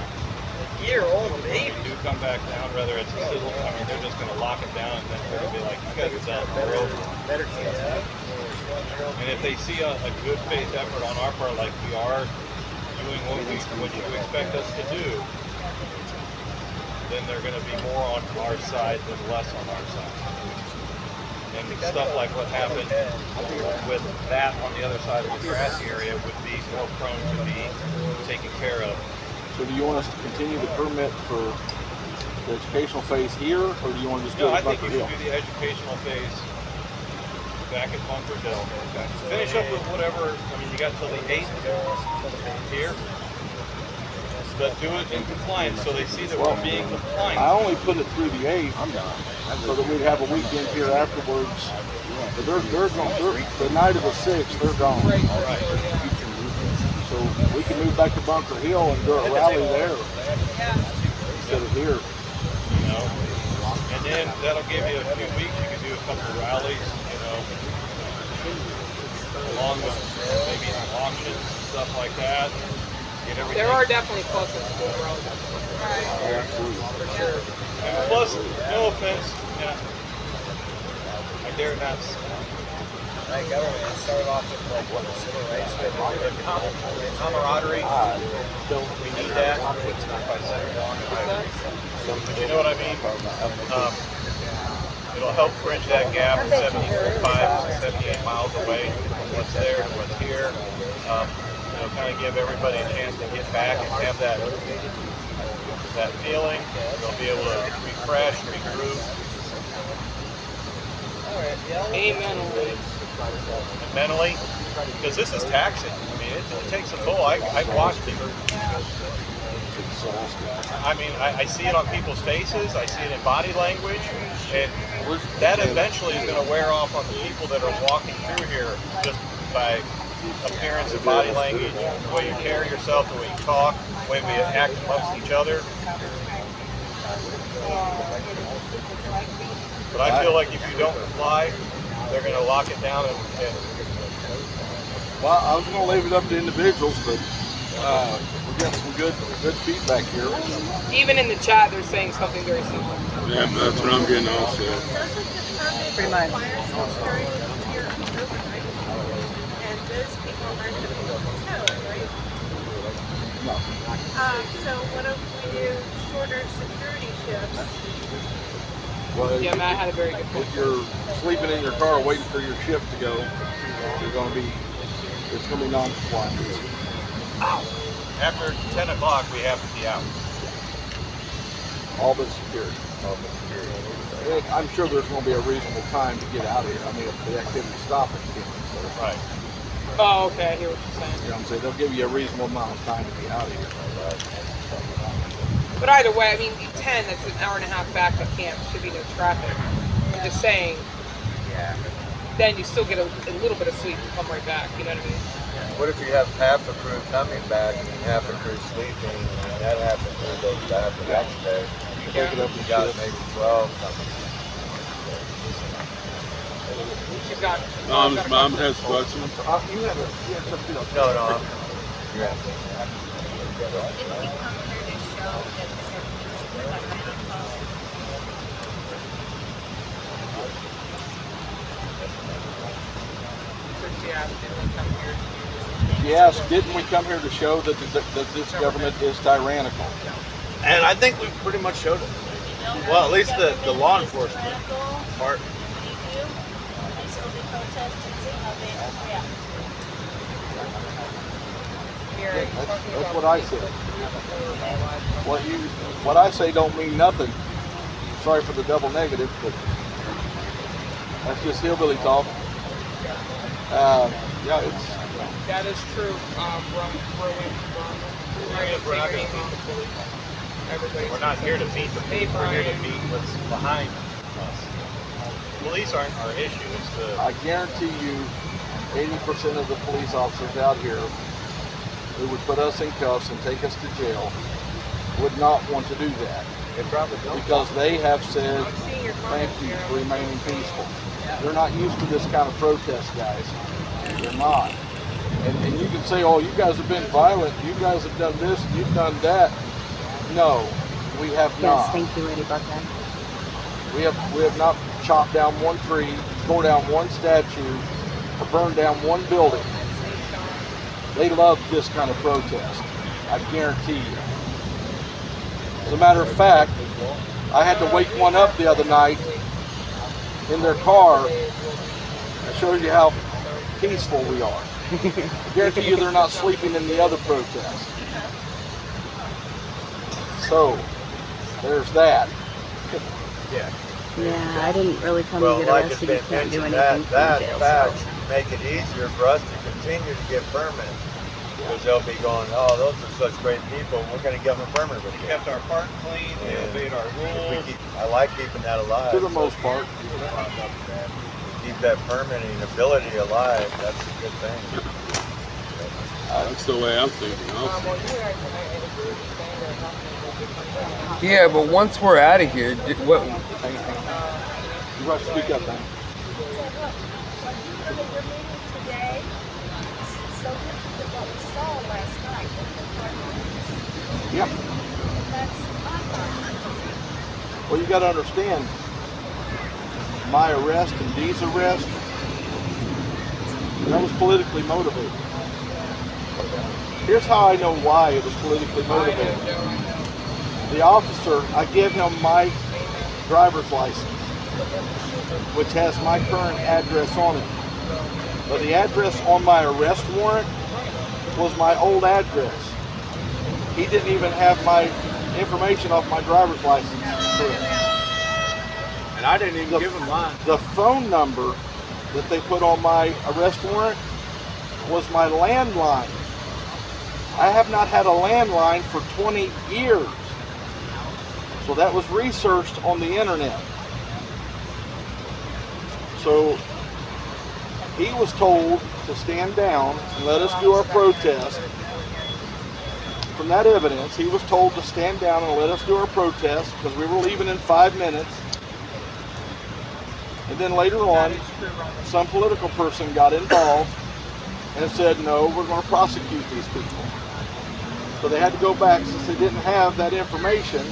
if we do come back down, whether it's a civil, they're just going to lock it down, and then they're going to be like, you guys are done, we're over. Better chance. And if they see a good faith effort on our part, like we are doing what you expect us to do, then they're going to be more on our side than less on our side. And stuff like what happened with that on the other side of the grassy area would be more prone to be taken care of. So do you want us to continue the permit for the educational phase here, or do you want to just go No, I to think Bunker you Hill? should do the educational phase back at Bunker Hill. Finish up with whatever, you got till the 8th here. But do it in compliance so they see that we're being compliant. I only put it through the 8th so that we'd have a weekend here afterwards. But they're the night of the 6th, they're gone. So we can move back to Bunker Hill and do a rally there instead of here. And then that'll give you a few weeks. You can do a couple of rallies, along with maybe some auctions, stuff like that. There are definitely pluses to the road. Right. For sure. And plus, no offense, I dare not. Government started off with civil rights, camaraderie. We need that. You know what I mean? It'll help bridge that gap 75 to 78 miles away from what's there and what's here. kind of give everybody a chance to get back and have that feeling. They'll be able to refresh, regroup. Amen. And mentally, because this is taxing. I mean, it takes a toll. I've watched it. I mean, I see it on people's faces. I see it in body language, and that eventually is going to wear off on the people that are walking through here just by appearance and body language, the way you carry yourself, the way you talk, the way we act amongst each other. But I feel like if you don't comply, they're going to lock it down. Well, I was going to leave it up to individuals, but we're getting some good feedback here. Even in the chat, they're saying something very similar. Yeah, that's what I'm getting also. Pretty much. And those people aren't going to be able to tow, right? No. So what if we do shorter security shifts? Well, Yeah, Matt had a very good point. if you're sleeping in your car waiting for your shift to go, it's going to be non-compliant. After 10 o'clock, we have to be out. All but security. I'm sure there's going to be a reasonable time to get out of here. I mean, if the activity stops again. So. Right. Oh, okay, I hear what you're saying. You know what I'm saying? They'll give you a reasonable amount of time to be out of here. But either way, I mean, 10, that's an hour and a half back to camp. Should be no traffic. I'm just saying, then you still get a little bit of sleep and come right back. You know what I mean? What if you have half the crew coming back and half the crew sleeping, and that half the crew goes back the next day? Take it up You and got shift. maybe 12 coming. She's got. Mom has questions. You have something else. No, I'm. Yeah. Didn't we come here to show that Yes, didn't we come here to show that this government is tyrannical? And I think we pretty much showed it. Well, at least the law enforcement part. That's what I said. What I say don't mean nothing. Sorry for the double negative, but that's just hillbilly talk. Yeah, it's. That is true. We're not here to beat the police. We're here to beat what's behind us. Police aren't our issue. It's the. I guarantee you, 80% of the police officers out here who would put us in cuffs and take us to jail would not want to do that. They probably don't. Because they have said, thank you for remaining peaceful. They're not used to this kind of protest, guys. They're not. And you can say, oh, you guys have been violent, you guys have done this, you've done that. No, we have not. Yes, thank you, Lady Buckeye. We have not chopped down one tree, tore down one statue, or burned down one building. They love this kind of protest. I guarantee you. As a matter of fact, I had to wake one up the other night in their car. That shows you how peaceful we are. I guarantee you they're not sleeping in the other protests. So, there's that. Yeah. Yeah, I didn't really come Well, to get like it's arrested. You been can't do mentioned, anything that from jail. fact So. should make it easier for us to continue to get permits. Because they'll be going, oh, those are such great people, we're going to give them a permit. We kept our park clean. We obeyed our rules. I like keeping that alive. To the most part. Keep that permitting ability alive, that's a good thing. That's the way I'm thinking also. Yeah, but once we're out of here, what? You want to speak up, man. Yep. Well, you got to understand, my arrest and Dee's arrest, that was politically motivated. Here's how I know why it was politically motivated. The officer, I give him my driver's license, which has my current address on it. But the address on my arrest warrant was my old address. He didn't even have my information off my driver's license. And I didn't even give him mine. The phone number that they put on my arrest warrant was my landline. I have not had a landline for 20 years. So that was researched on the internet. So he was told to stand down and let us do our protest. From that evidence, he was told to stand down and let us do our protest because we were leaving in 5 minutes. And then later on, some political person got involved and said, no, we're going to prosecute these people. So they had to go back since they didn't have that information.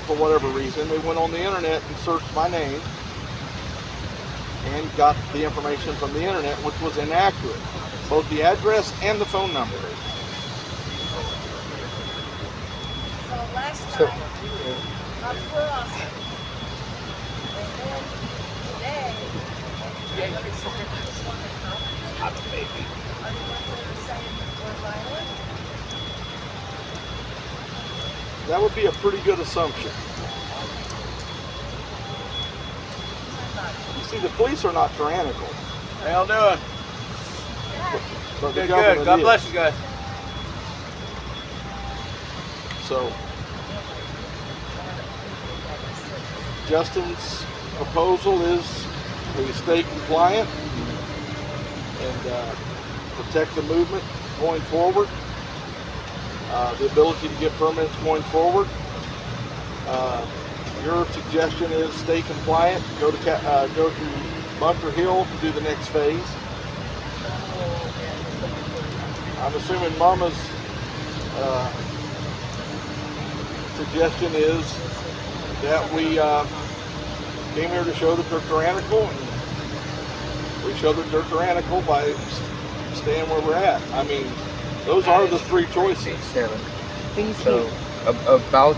For whatever reason, they went on the internet and searched my name and got the information from the internet, which was inaccurate, both the address and the phone number. So last night, I'm crossing. And then today, I'm a baby. are you saying we're violent? That would be a pretty good assumption. You see, the police are not tyrannical. How y'all doing? But the Good, government good. God is. bless you guys. So, Justin's proposal is we stay compliant and protect the movement going forward. The ability to get permits going forward. Your suggestion is stay compliant, go to Bunker Hill to do the next phase. I'm assuming Mama's suggestion is that we came here to show that they're tyrannical, and we show that they're tyrannical by staying where we're at. I mean, those are the three choices. So about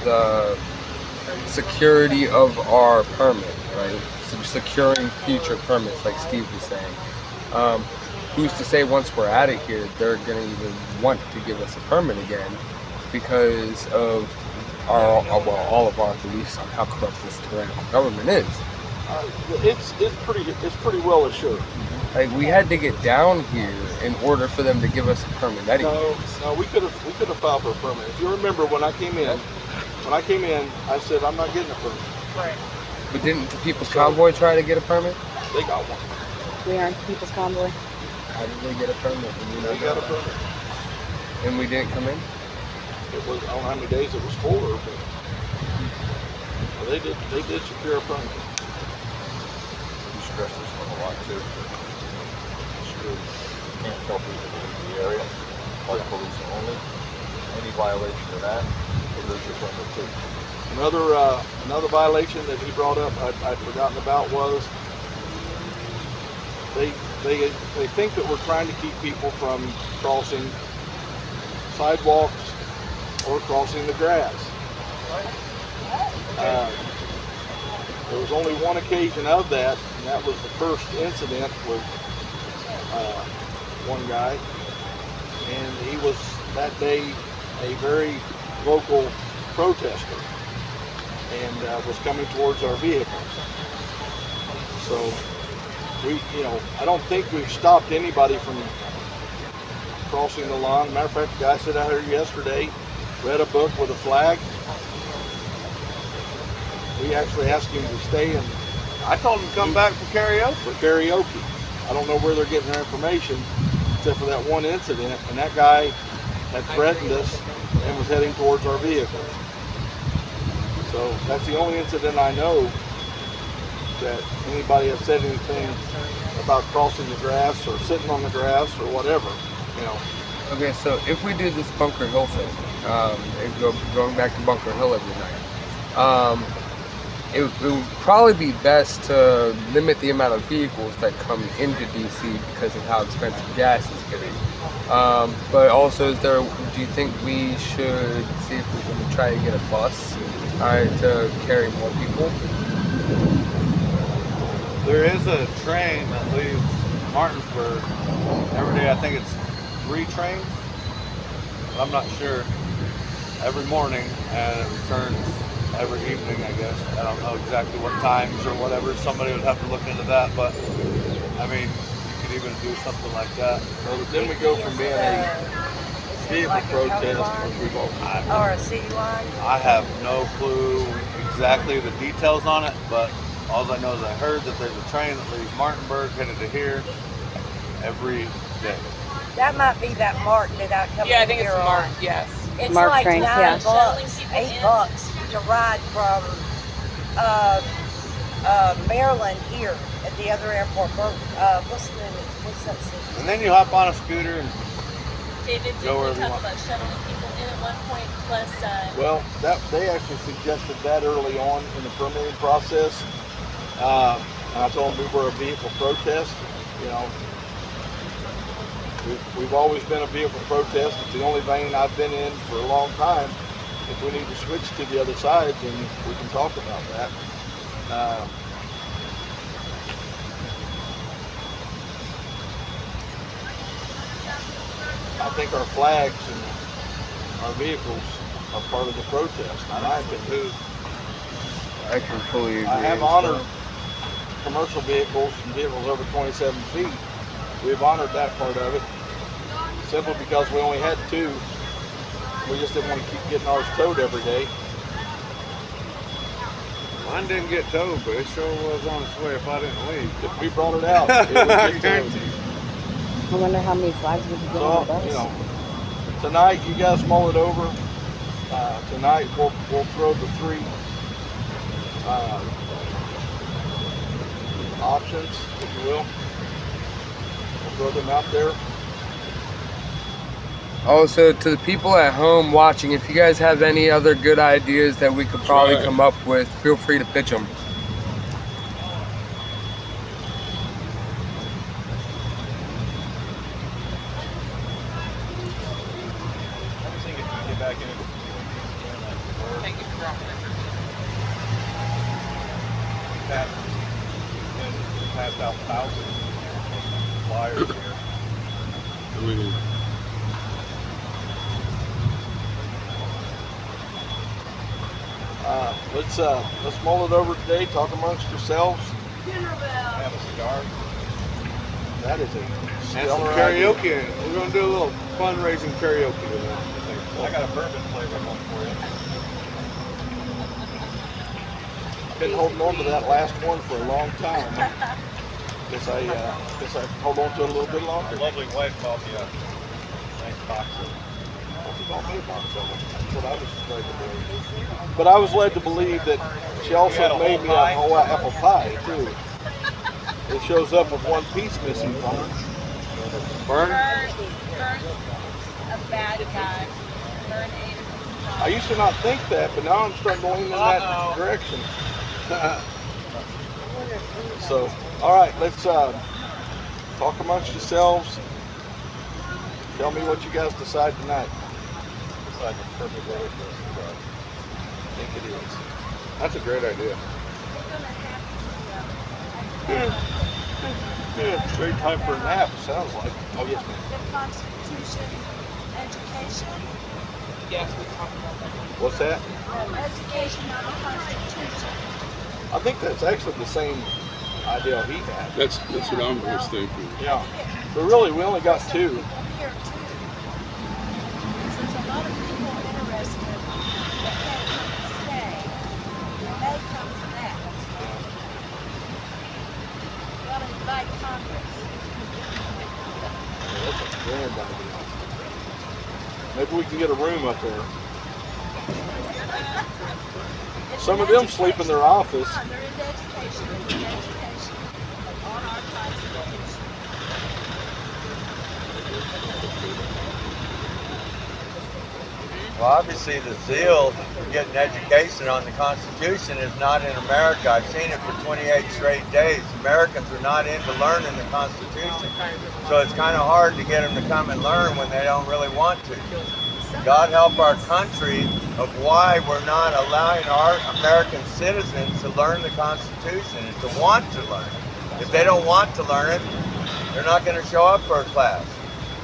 the security of our permit, right? So securing future permits, like Steve was saying. Who's to say once we're out of here, they're gonna even want to give us a permit again because of all of our beliefs on how corrupt this tyrannical government is. It's pretty well assured. Like, we had to get down here in order for them to give us a permit. No, we could have filed for a permit. If you remember when I came in, I said I'm not getting a permit. Right. But didn't the People's Convoy try to get a permit? They got one. We aren't the People's Convoy. How did they get a permit? They got a permit. And we didn't come in? It was, I don't know how many days it was for, but they did secure a permit. You stress this one a lot too. Security. You can't tell people to leave the area. Like police only. Any violation of that, they lose your permit too. Another violation that he brought up I'd forgotten about was they think that we're trying to keep people from crossing sidewalks or crossing the grass. There was only one occasion of that, and that was the first incident with one guy, and he was that day a very vocal protester and was coming towards our vehicles. So I don't think we've stopped anybody from crossing the line. Matter of fact, the guy sat out here yesterday, read a book with a flag. We actually asked him to stay, and I told him to come back for karaoke. I don't know where they're getting their information, except for that one incident, and that guy had threatened us and was heading towards our vehicles. So that's the only incident I know that anybody has said anything about crossing the grass or sitting on the grass or whatever, Okay, so if we do this Bunker Hill thing, and going back to Bunker Hill every night, it would probably be best to limit the amount of vehicles that come into DC because of how expensive gas is getting. But also, do you think we should see if we can try to get a bus to carry more people? There is a train that leaves Martinsburg. Every day I think it's 3 trains. But I'm not sure. Every morning, and it returns every evening, I guess. I don't know exactly what times or whatever. Somebody would have to look into that, but I mean, you could even do something like that. So then we go from being a vehicle protest, which we've all Or a citywide? I have no clue exactly the details on it, but all I know is I heard that there's a train that leaves Martinburg headed to here every day. That might be that mark that I come Yeah, I think it's here the on. mark, yes. It's Mark like train, $9, yeah. $8 to ride from Maryland here at the other airport. What's that city? And then you hop on a scooter and David, did go we wherever you talk want. about shuttling people in at one point plus Well, they actually suggested that early on in the permitting process. And I told them we were a vehicle protest. You know, we've always been a vehicle protest. It's the only vein I've been in for a long time. If we need to switch to the other side, then we can talk about that. I think our flags and our vehicles are part of the protest. In my opinion. I can fully agree. I have honored commercial vehicles and vehicles over 27 feet. We've honored that part of it simply because we only had 2. We just didn't want to keep getting ours towed every day. Mine didn't get towed, but it sure was on its way if I didn't leave. If we brought it out, it would get towed. I wonder how many flags we could get on the So, bus. you know, tonight you guys mull it over. Tonight we'll throw the 3 options, if you will. We'll throw them out there. Also, to the people at home watching, if you guys have any other good ideas that we could probably right. come up with, feel free to pitch them. I just think if we get back into Thank you for dropping it. we passed out thousands of flyers here. I mean, Let's mull it over today. Talk amongst yourselves. Have a cigar. That is a and some stellar idea. karaoke. We're gonna do a little fundraising karaoke with that. I got a bourbon flavor one for you. Been holding on to that last one for a long time. Guess I hold on to it a little bit longer. My lovely wife bought me a nice box of She bought me a box of them. That's what I was led to believe. But I was led to believe that she also made me a whole apple pie too. It shows up with 1 piece missing from it. Burn? Vern's a bad guy. Vern ate it. I used to not think that, but now I'm starting to lean in that direction. So, all right, let's talk amongst yourselves. Tell me what you guys decide tonight. It's like a perfect weather for a cigar. I think it is. That's a great idea. Yeah, great time for a nap, it sounds like. Oh, yes, ma'am. The Constitution education, Yes, we talked about that. What's that? education on the Constitution. I think that's actually the same idea he had. That's what I was thinking. Yeah. But really, we only got 2. Here too. There's a lot of people interested that can't stay. When they come to that. We ought to invite Congress. That's a grand idea. Maybe we can get a room up there. Some of them sleep in their office. They're into education. It's an education on our Constitution. Well, obviously the zeal for getting education on the Constitution is not in America. I've seen it for 28 straight days. Americans are not into learning the Constitution. So it's kind of hard to get them to come and learn when they don't really want to. God help our country of why we're not allowing our American citizens to learn the Constitution and to want to learn it. If they don't want to learn it, They're not going to show up for a class.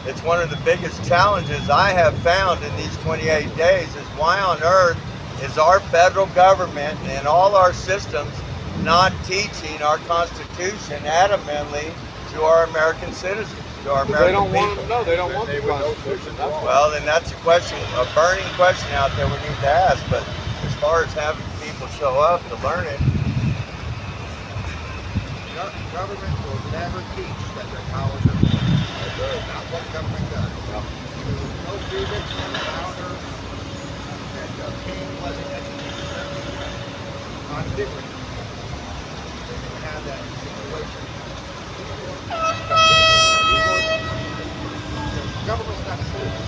It's one of the biggest challenges I have found in these 28 days is why on earth is our federal government and all our systems not teaching our Constitution adamantly to our American citizens, to our American They don't people. want. No, they don't want the Constitution. That's why. Well, then that's a question, a burning question out there we need to ask. But as far as having people show up to learn it, Government will never teach that they're college employees. Not what government does. There was no grievance from the founder that King wasn't educated. Contradictory. They didn't have that situation. Government's not schools.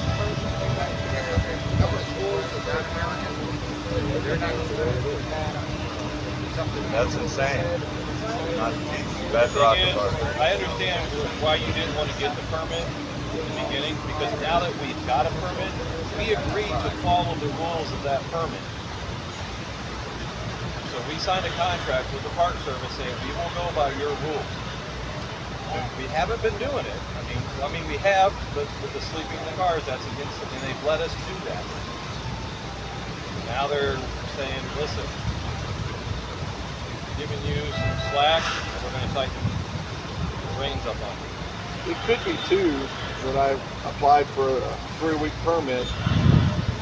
Government schools are not American. They're not schools. that's insane. Not to teach The bedrock thing is, of our I understand why you didn't want to get the permit in the beginning, because now that we've got a permit, we agreed to follow the rules of that permit. So we signed a contract with the Park Service saying we will go by your rules. And we haven't been doing it. I mean we have, but with the sleeping in the cars, that's against it, and they've let us do that. Now they're saying, listen, giving you some slack, and we're going to tighten the reins up on you. It could be too that I applied for a 3-week permit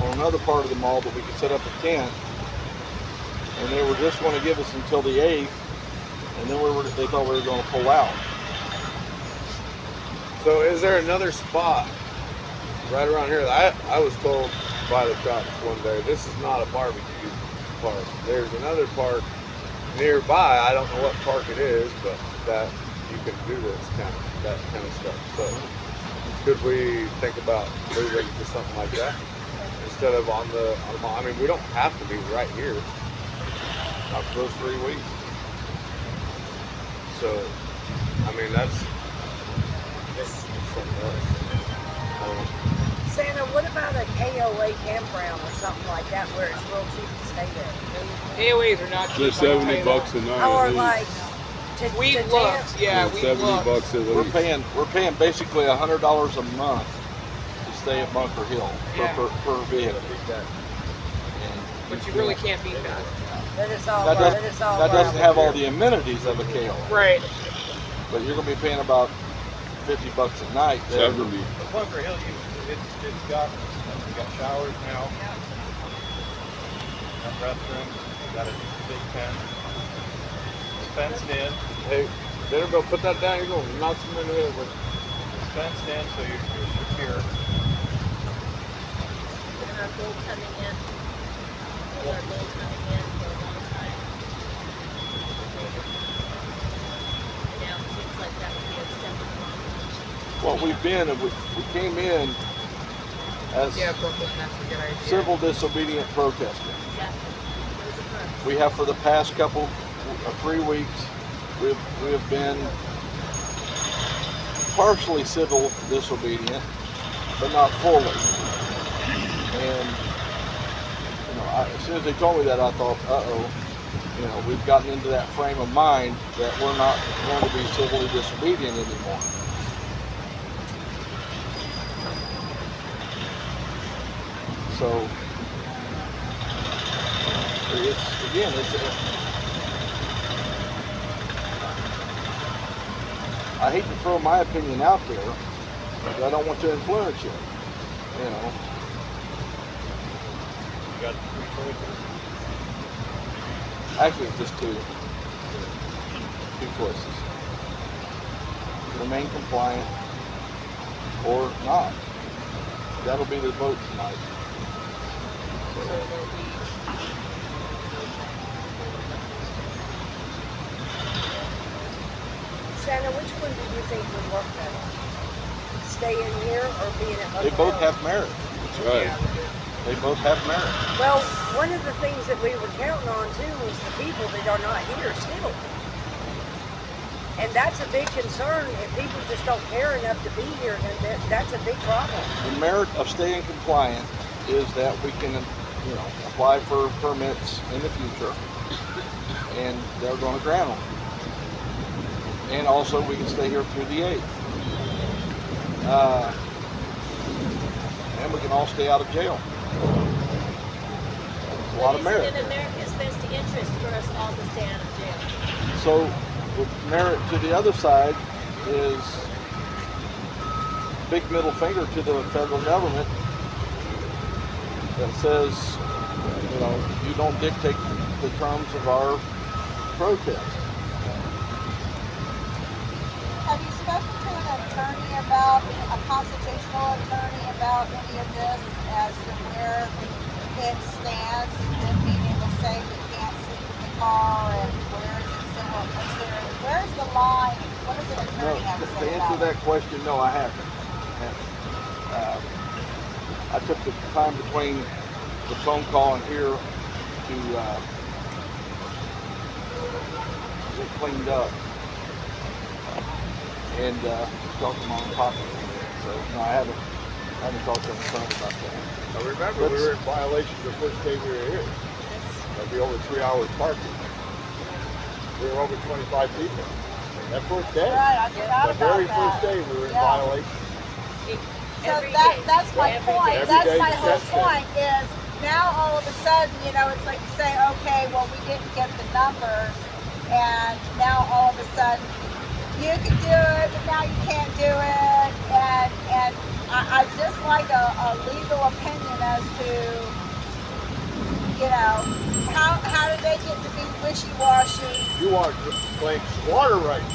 on another part of the mall that we could set up a tent, and they were just going to give us until the 8th, and then they thought we were going to pull out. So is there another spot right around here? I was told by the cops one day, this is not a barbecue park. There's another park nearby. I don't know what park it is, but that you can do that kind of stuff. So could we think about moving to something like that instead of on the mall? I mean, we don't have to be right here. Not for those 3 weeks. So, I mean, that's something else. I don't know. Santa, what about a KOA campground or something like that where it's real cheap to stay there? AOAs are not cheap. They're $70 a night. Or like we looked, yeah, we looked. $70 at least. We're paying basically $100 a month to stay at Bunker Hill per vehicle. But you really can't beat that. That is all. That doesn't have all the amenities of a KOA. Right. But you're going to be paying about $50 a night. There. The Bunker Hill, it's got showers now, got restrooms, got a big tent, it's fenced in. Hey, they're going to put that down, you're going to knock some in the head with it. It's fenced in, so you're secure. And our goal coming in, our goal coming in for a long time. And now it seems like that would be a step in the wrong direction. Well, we've been, we came in as Brooklyn, that's a good idea. civil disobedient protesters. Exactly. Those are first. We have for the past 3 weeks, we have been partially civil disobedient, but not fully. And as soon as they told me that, I thought, we've gotten into that frame of mind that we're not going to be civilly disobedient anymore. So, I hate to throw my opinion out there, but I don't want to influence you. You got 3 choices. Actually, it's just two choices. Remain compliant or not. That'll be the vote tonight. Santa, which one do you think would work better? Stay in here or being at Bunker They both Hill? have merit. That's right. They both have merit. Well, one of the things that we were counting on too was the people that are not here still. And that's a big concern. If people just don't care enough to be here, then that's a big problem. The merit of staying compliant is that we can, apply for permits in the future, and they're going to grant them. And also, we can stay here through the 8th. and we can all stay out of jail. It's a lot of merit. It's in America's best interest for us all to stay out of jail. So the merit to the other side is big middle finger to the federal government that says, you know, you don't dictate the terms of our protest. Have you spoken to an attorney about, a constitutional attorney about any of this as to where it stands and them being able to say we can't sleep in the car and where is it still considered? Where's the line? What does an No, attorney have to to say answer about that question, no, I haven't. I took the time between the phone call and here to get cleaned up and talk to mom and papa. So no, I haven't talked to them about that. I remember we were in violation the first day we were here. That'd be over 3 hours parking. We were over 25 people. That first day. Right, I forgot the about very that. first day we were in violation. So that's my point. That's my whole point is now all of a sudden, you know, it's like you say, okay, well, we didn't get the numbers, and now all of a sudden you can do it, but now you can't do it, and I just like a legal opinion as to, you know, how do they get to be wishy-washy? You want to claim squatter rights.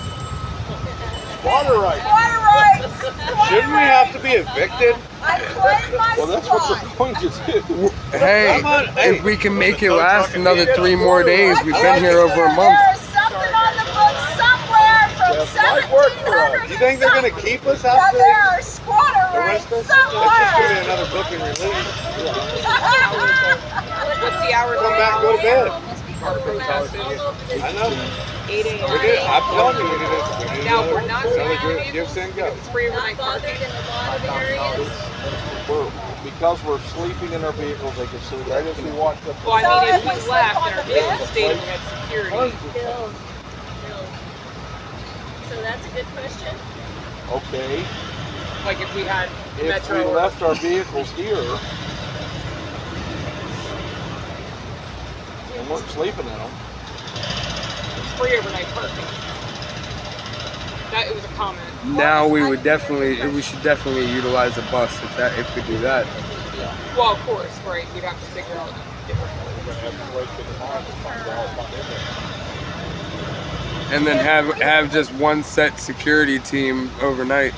Squatter rights. Squatter rights. Shouldn't we have to be evicted? I claim my Well, that's what they're going to do. Hey, if we can make it last another 3 more days, we've been here over a month. There is something on the books somewhere from 1700. You think they're going to keep us that out there? there are squatter rights It's just going to be somewhere. another book and release. What's the hours? Come back and go to bed. I know. 8 a.m. We did. I'm telling you, we need to. Now, we're not another give and go. It's free overnight parking. In a lot of areas. Because we're sleeping in our vehicles, they consider that. Right if we want to. Well, I mean, if we sleep left on and our the vehicle bed? stayed, we had security. Bill. So that's a good question. Okay, Like if we had if Metro. we left our vehicles here and weren't sleeping in them, It's free overnight parking. That it was a comment. Now we should definitely utilize a bus if we do that. Well, of course, right? We'd have to figure out different ways. We're going to have to wait till tomorrow to find out about it. And then have just one set security team overnight.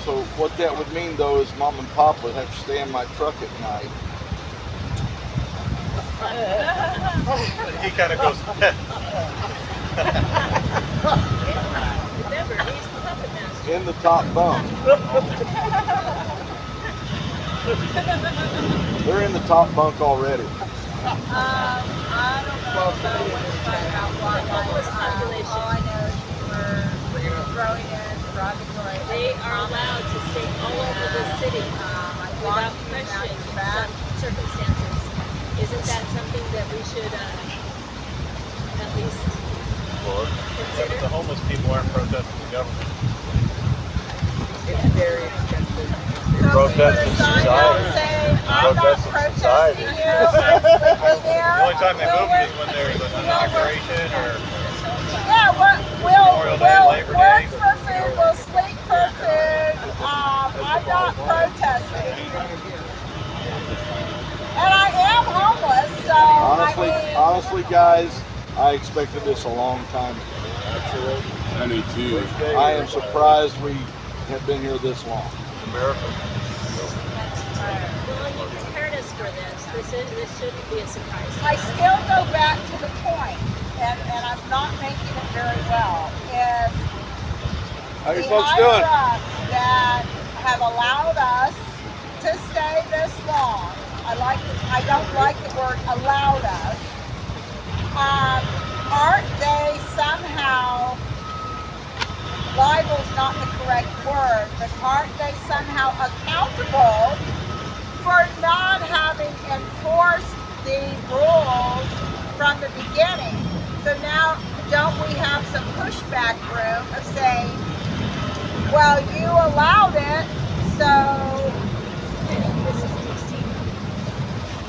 so what that would mean though is mom and pop would have to stay in my truck at night. He kind of goes, Remember, he's the puppet master. In the top bunk. They're in the top bunk already. I don't know about wildlife. Population. All I know is you were throwing in derogatory. They are allowed to stay all over the city without question in some circumstances. Isn't that something that we should at least well, consider? the homeless people aren't protesting the government. It's very expensive. Protesting society. I'm not protesting you. The only time they move it is when there's an inauguration or Yeah, Memorial Day, we'll Labor work Day. for food, we'll sleep for food. I'm not protesting. And I am homeless, so Honestly, guys, I expected this a long time ago. Absolutely. I do too. I am surprised we have been here this long. America. Well, you prepared us for this. This shouldn't be a surprise. I still go back to the point, and I'm not making it very well, is How you the folks higher doing? ups that have allowed us to stay this long. I don't like the word allowed us. Aren't they somehow, libel's not the correct word, but aren't they somehow accountable for not having enforced the rules from the beginning? So now, don't we have some pushback room of saying, Well, you allowed it, so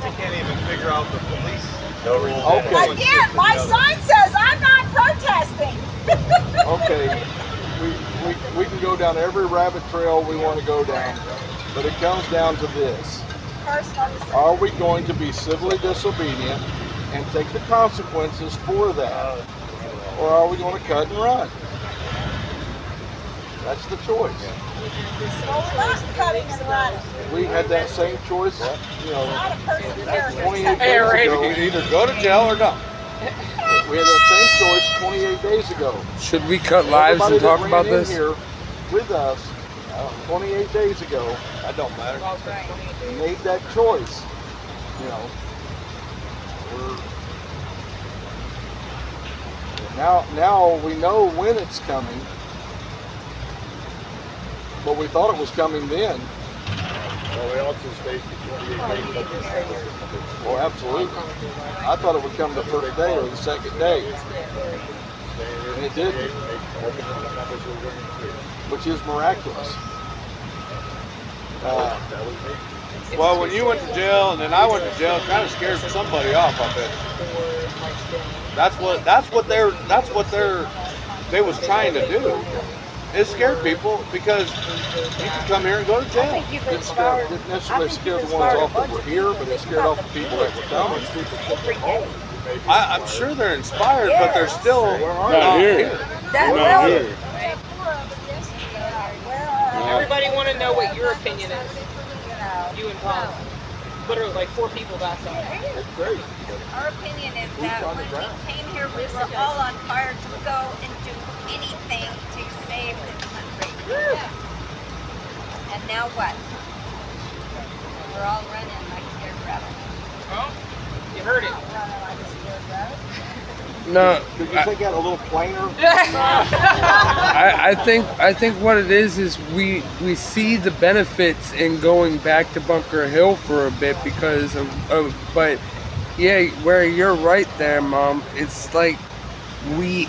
I can't even figure out the police. Okay. again, my sign says I'm not protesting. Okay, we can go down every rabbit trail we want to go down, but it comes down to this. Are we going to be civilly disobedient and take the consequences for that? Or are we going to cut and run? That's the choice. Well, we're not cutting and running. We had that same choice, you know, Not a person character. 28 days ago. You can either go to jail or don't. We had that same choice 28 days ago. Should we cut lives Everybody and talk that about ran in this? here with us 28 days ago That don't matter. made that choice. You know, now we know when it's coming, but we thought it was coming then. Well, we also stayed for 28 days. Well, absolutely. I thought it would come the first day or the second day, and it didn't, which is miraculous. Well, when you went to jail and then I went to jail, it kind of scared somebody off. I bet. That's what they was trying to do. It scared people because you could come here and go to jail. Didn't necessarily scare the ones off that were here, but it scared off the people that were coming. I'm sure they're inspired, but they're still not here. Not here. Everybody want to know what your opinion is. You and Paul. Literally like 4 people last time. It's great. Our opinion is that when we came here, we were all on fire to go and do anything to save this country. And now what? We're all running like scared rabbits. Well, you heard it. No, Could you take that a little plainer? I think what it is we see the benefits in going back to Bunker Hill for a bit because of but yeah, where you're right there, Mom. It's like we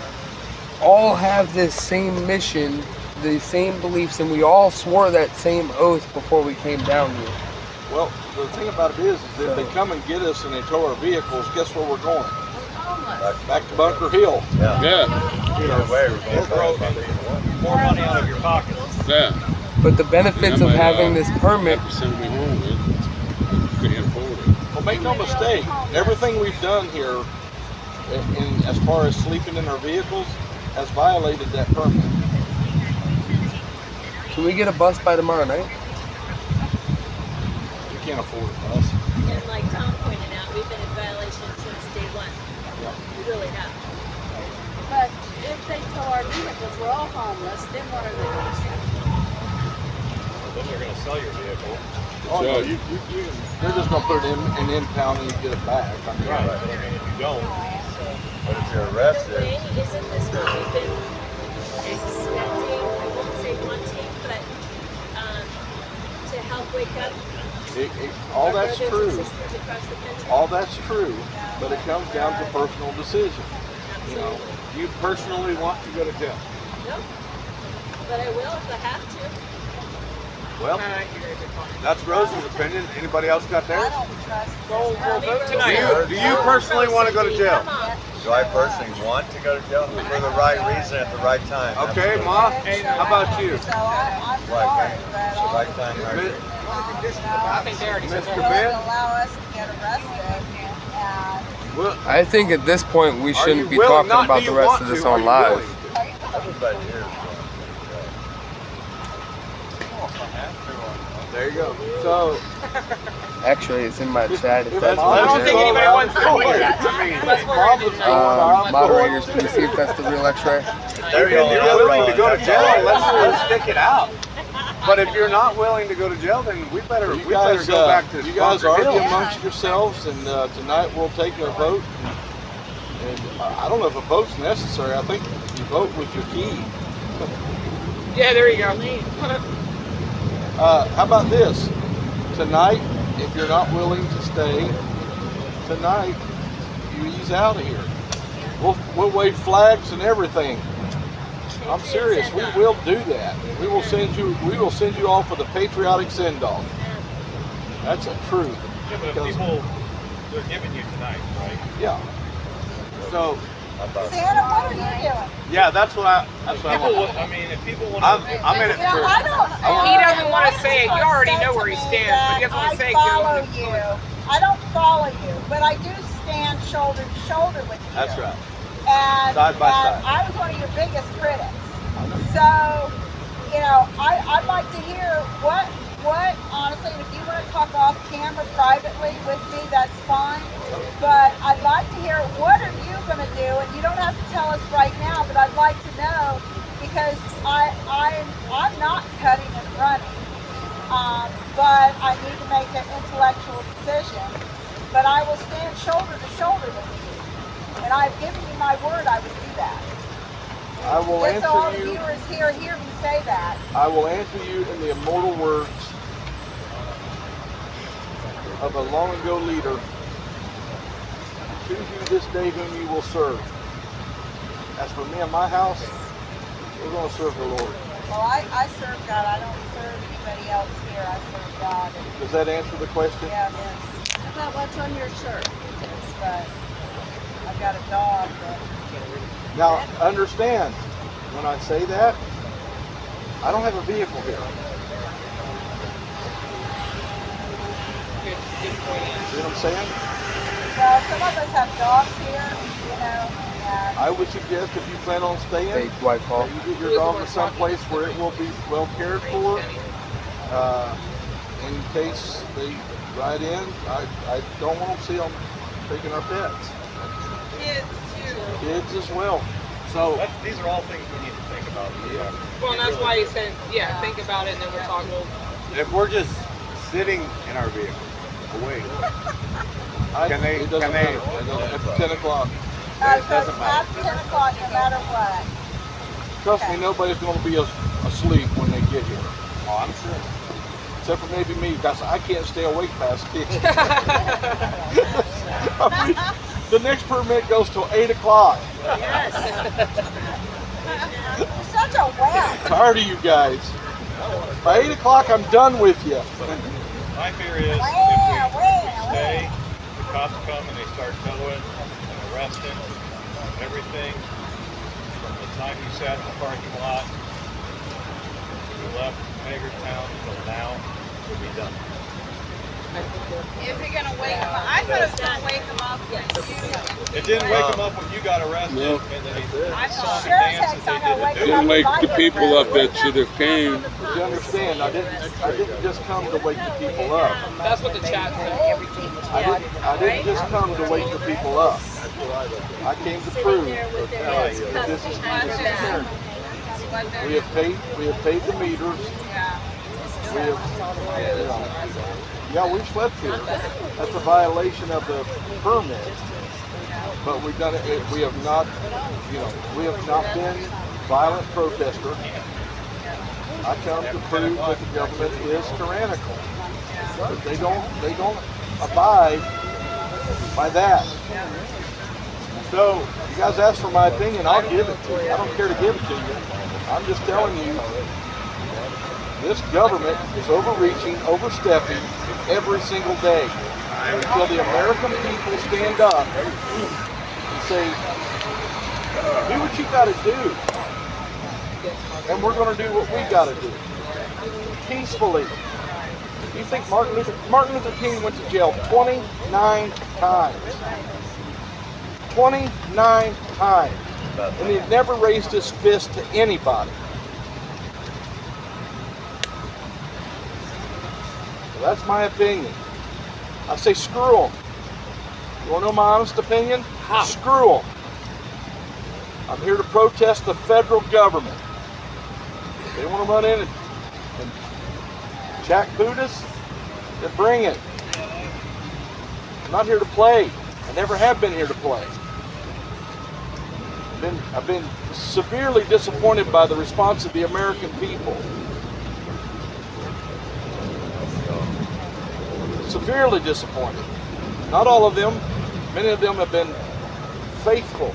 all have this same mission, the same beliefs, and we all swore that same oath before we came down here. Well, the thing about it is if they come and get us and they tow our vehicles, guess where we're going? Back to Bunker Hill. Yeah. You know, More money out of your pocket. Yeah. But the benefits of having this permit. Send me home with. Couldn't afford it. well, make no mistake, everything we've done here, as far as sleeping in our vehicles, has violated that permit. Can we get a bus by tomorrow night? We can't afford a bus. And like Tom pointed out, we've been in violation since day one. We really have. But if they tow our vehicles, we're all homeless, then what are they going to do? Then they're going to sell your vehicle. Oh, no, they're just going to put it in an impound and you get it back. I mean, Right. But I mean, if you don't, But if you're arrested, Isn't this what we've been expecting, I won't say wanting, but to help wake up all our that's brothers and true. sisters across the country? All that's true, but it comes down to personal decision. You know, You personally want to go to jail? No, but I will if I have to. Well, that's Rose's opinion. Anybody else got theirs? We'll vote tonight. Do you personally want to go to jail? do I personally want to go to jail for the right reason at the right time? Okay, Ma, how about you? Right, the right time, right. I think they already said Mr. that. Ben? Allow us to get arrested. Well, I think at this point we are shouldn't you be willing? talking Not about do the you rest want of this to, are on you live. willing to? Everybody here is There you go. So, Actually, it's in my chat. If that's I don't think anybody wants to to hear hear it. that. I mean, Unless we're gonna do that. Moderators, can you see if that's the real X-ray? If you're willing to go to jail, let's stick it out. But if you're not willing to go to jail, then we better go back to you guys Bunker argue Hill. amongst yourselves, and tonight we'll take a vote. And I don't know if a vote's necessary. I think you vote with your key. Yeah, there you go. How about this? Tonight, if you're not willing to stay, tonight you ease out of here. We'll wave flags and everything. I'm serious. We will do that. We will send you. We will send you off with a patriotic send-off. That's a truth. Yeah, but if people, they're giving you tonight, right? Yeah. So, Santa, what are you doing? yeah, that's what I People, want. I mean, if people want I'm to, in it You know, for. I don't. He doesn't want to say it. You already know where he stands, but he doesn't want to say it. 'cause follow he you. doesn't- I don't follow you, but I do stand shoulder to shoulder with you. That's right. And, Side by and side. I was one of your biggest critics. So, you know, I'd like to hear what honestly, and if you want to talk off camera privately with me, that's fine. But I'd like to hear what are you going to do, and you don't have to tell us right now, but I'd like to know because I'm not cutting and running, but I need to make an intellectual decision. But I will stand shoulder to shoulder with you, and I've given you my word I would do that. I will Just so all answer the you. viewers here hear me say that. I will answer you in the immortal words of a long ago leader. Choose you this day whom you will serve. As for me and my house, we're going to serve the Lord. Well, I serve God. I don't serve anybody else here. I serve God. And, Does that answer the question? yeah, yes. How about what's on your shirt? But I've got a dog. But Now, understand, when I say that, I don't have a vehicle here. Good point. See what I'm saying? well, some of us have dogs here, you know. And I would suggest if you plan on staying, Hey, Dwight Paul. that you get your dog to someplace where it will be well cared for. In case they ride in, I don't want to see them taking our pets. Kids too. Kids as well. So, these are all things we need to think about. yeah. Well, and that's why he said, yeah, think about it, and then we'll talk. If we're just sitting in our vehicle, awake, Can they- It doesn't can they- matter. At 10 o'clock. it doesn't matter. after 10 o'clock, no matter what. Trust me, nobody's going to be asleep when they get here. Oh, I'm sure. Except for maybe me, because I can't stay awake past 10. I mean, the next permit goes till 8 o'clock. You're such a wimp. Tired of you guys. By 8 o'clock, I'm done with you. My fear is Wow, if we stay, the cops come and they start towing and arresting everything from the time you sat in the parking lot, you left Hagerstown until now, will be done. Is he going to wake him up? I thought it was going to wake him up when you... It didn't wake him up when you got arrested, No. and then he I saw the sure dance as heck's that not going to they wake did him to Didn't up. wake if I the get people up arrested. that should have came. But you understand, I didn't just come to wake the people up. That's what the chat said. I didn't just come to wake the people up. I came to prove that this is transparent. We have paid the meters. We have, you know, yeah, we've slept here. That's a violation of the permit. But we've done it. We have not, you know, we have not been violent protesters. I come to prove that the government is tyrannical. But they don't abide by that. So you guys ask for my opinion, I'll give it to you. I don't care to give it to you. I'm just telling you, this government is overreaching, overstepping every single day. Until the American people stand up and say, do what you got to do. And we're going to do what we got to do. Peacefully. You think Martin Luther King went to jail 29 times. 29 times. And he never raised his fist to anybody. Well, that's my opinion. I say screw them. You want to know my honest opinion? Screw them. I'm here to protest the federal government. If they want to run in and jackboot us, then bring it. I'm not here to play. I never have been here to play. I've been severely disappointed by the response of the American people. Severely disappointed. Not all of them. Many of them have been faithful,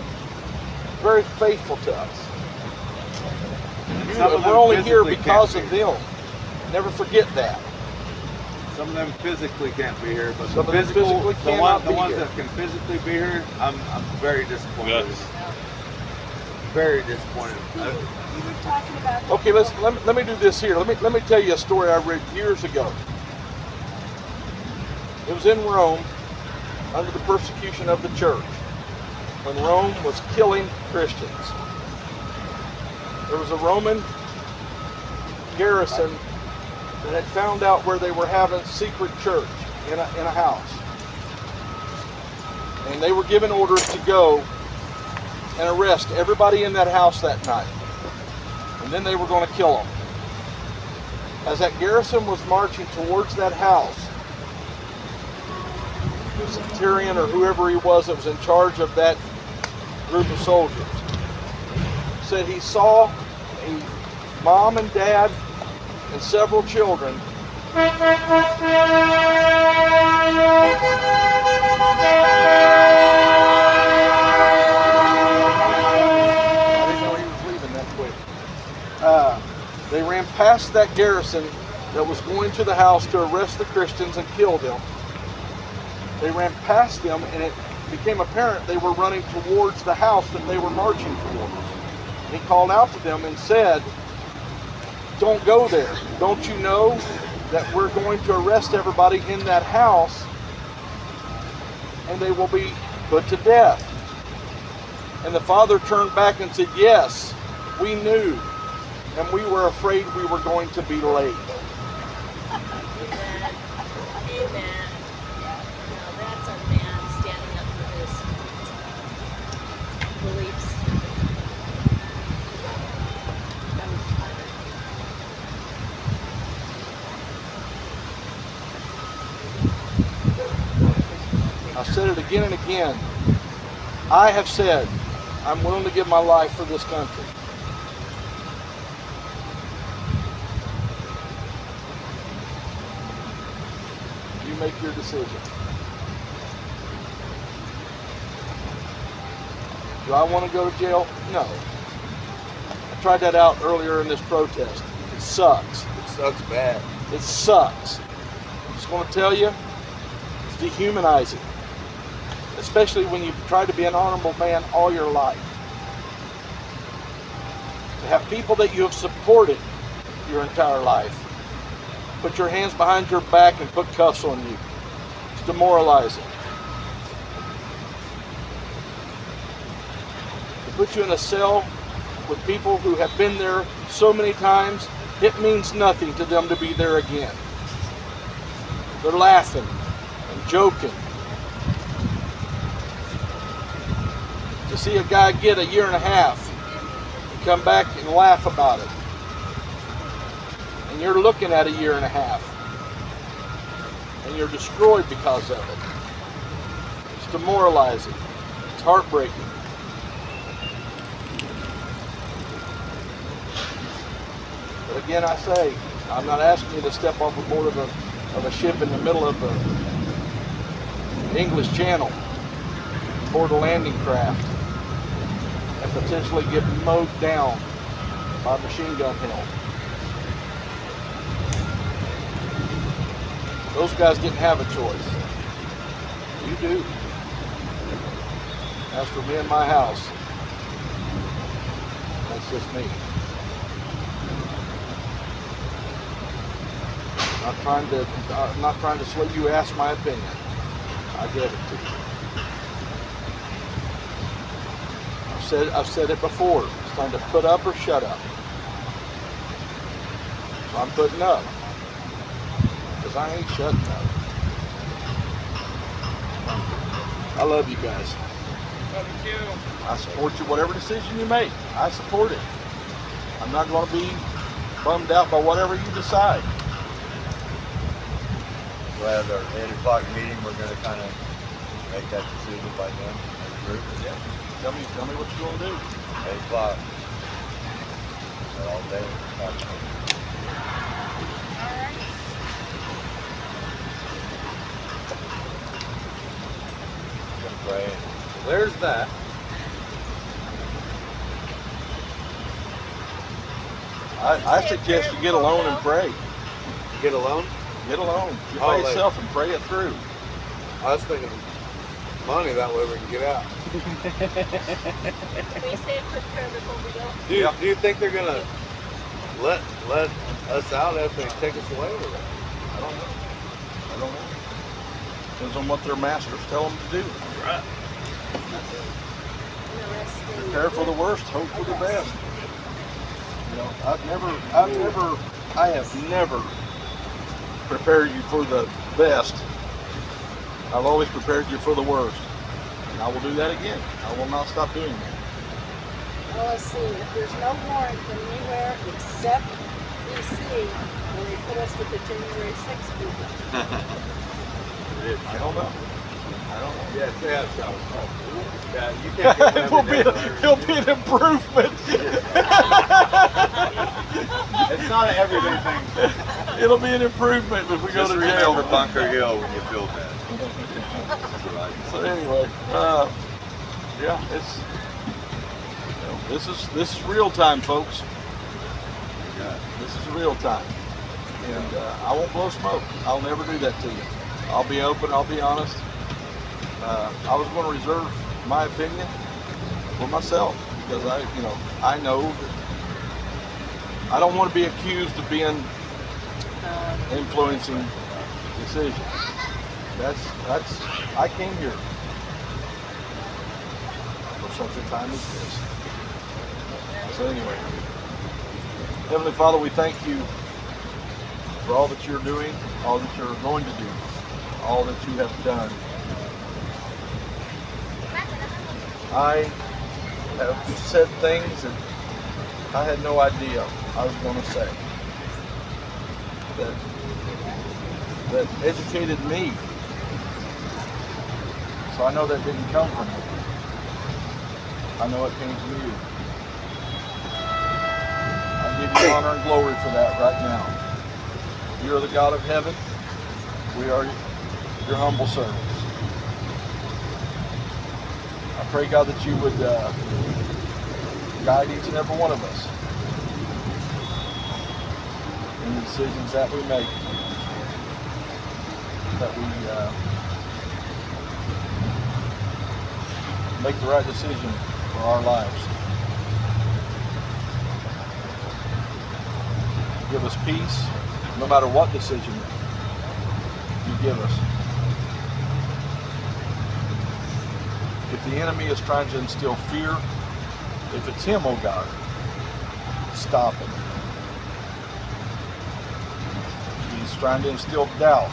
very faithful to us. too, and we're only here because of them. Never forget that. Some of them physically can't be here, but Some the of them physically the cannot be ones here. that can physically be here, I'm very disappointed. Yes. Very disappointed. Okay, let me do this here. Let me tell you a story I read years ago. It was in Rome, under the persecution of the church, when Rome was killing Christians. There was a Roman garrison that had found out where they were having secret church in a house. And they were given orders to go and arrest everybody in that house that night. And then they were going to kill them. As that garrison was marching towards that house, the centurion or whoever he was that was in charge of that group of soldiers said he saw a mom and dad and several children they ran past that garrison that was going to the house to arrest the Christians and kill them. They ran past them, and it became apparent they were running towards the house that they were marching towards. And he called out to them and said, "Don't go there. Don't you know that we're going to arrest everybody in that house and they will be put to death?" And the father turned back and said, "Yes, we knew, and we were afraid we were going to be late." Amen. Amen. Now that's a man standing up for his beliefs. I've said it again and again. I have said I'm willing to give my life for this country. You make your decision. Do I want to go to jail? No. I tried that out earlier in this protest. It sucks. It sucks bad. It sucks. I just want to tell you, it's dehumanizing. Especially when you've tried to be an honorable man all your life. To have people that you have supported your entire life put your hands behind your back and put cuffs on you. It's demoralizing. To put you in a cell with people who have been there so many times, it means nothing to them to be there again. They're laughing and joking. To see a guy get a year and a half and come back and laugh about it. And you're looking at a year and a half. And you're destroyed because of it. It's demoralizing. It's heartbreaking. But again, I say, I'm not asking you to step off the board of a ship in the middle of the English Channel, board a landing craft, and potentially get mowed down by machine gun hell. Those guys didn't have a choice. You do. As for me and my house, that's just me. I'm not trying to sway you. Ask my opinion. I give it to you. I've said it before. It's time to put up or shut up. So I'm putting up. Because I ain't shutting up. I love you guys. Love you too. I support you, whatever decision you make. I support it. I'm not going to be bummed out by whatever you decide. We'll have our 8 o'clock meeting. We're going to kind of make that decision by then as a group. Yeah. Tell me what you're going to do. 8 o'clock. All day. Right. There's that. I suggest you get alone and pray. Get alone? Get alone. Get by yourself and pray it through. I was thinking money, that way we can get out. We say prepare before we go. Do you think they're gonna let us out after they take us away? Or? I don't know. I don't know. Depends on what their masters tell them to do. Right. Prepare for the worst, hope for the best. You know, I have never prepared you for the best. I've always prepared you for the worst. And I will do that again. I will not stop doing that. Well, let's see. If there's no warrant anywhere except DC, when they put us with the January 6th people. I don't know. Yeah, yeah, so. Yeah, you can't get It'll be an improvement. It's not an everyday thing. It'll be an improvement if we go to jail. Just remember Bunker Hill when you feel bad. So anyway, yeah, it's this is real time, folks. Yeah, this is real time, and I won't blow smoke. I'll never do that to you. I'll be open. I'll be honest. I was going to reserve my opinion for myself because I know that I don't want to be accused of being influencing decisions. That's I came here for such a time as this. So anyway, Heavenly Father, we thank you for all that you're doing, all that you're going to do, all that you have done. I have said things that I had no idea I was going to say. That educated me. So I know that didn't come from you. I know it came from you. I give you honor and glory for that right now. You are the God of heaven. We are your humble servants. I pray, God, that you would guide each and every one of us in the decisions that we make. That we make the right decision for our lives. Give us peace, no matter what decision you give us. If the enemy is trying to instill fear, if it's him, oh God, stop him. If he's trying to instill doubt,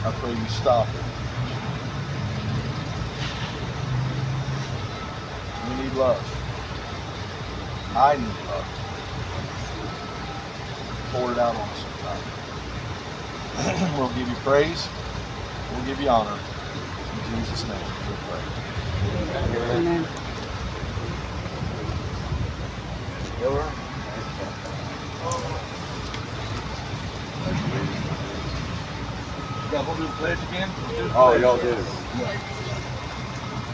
I pray you stop it. We need love. I need love. Pour it out on us sometime. We'll give you praise. We'll give you honor. In Jesus' name we pray. Amen. We'll do the pledge again? Oh, y'all did it.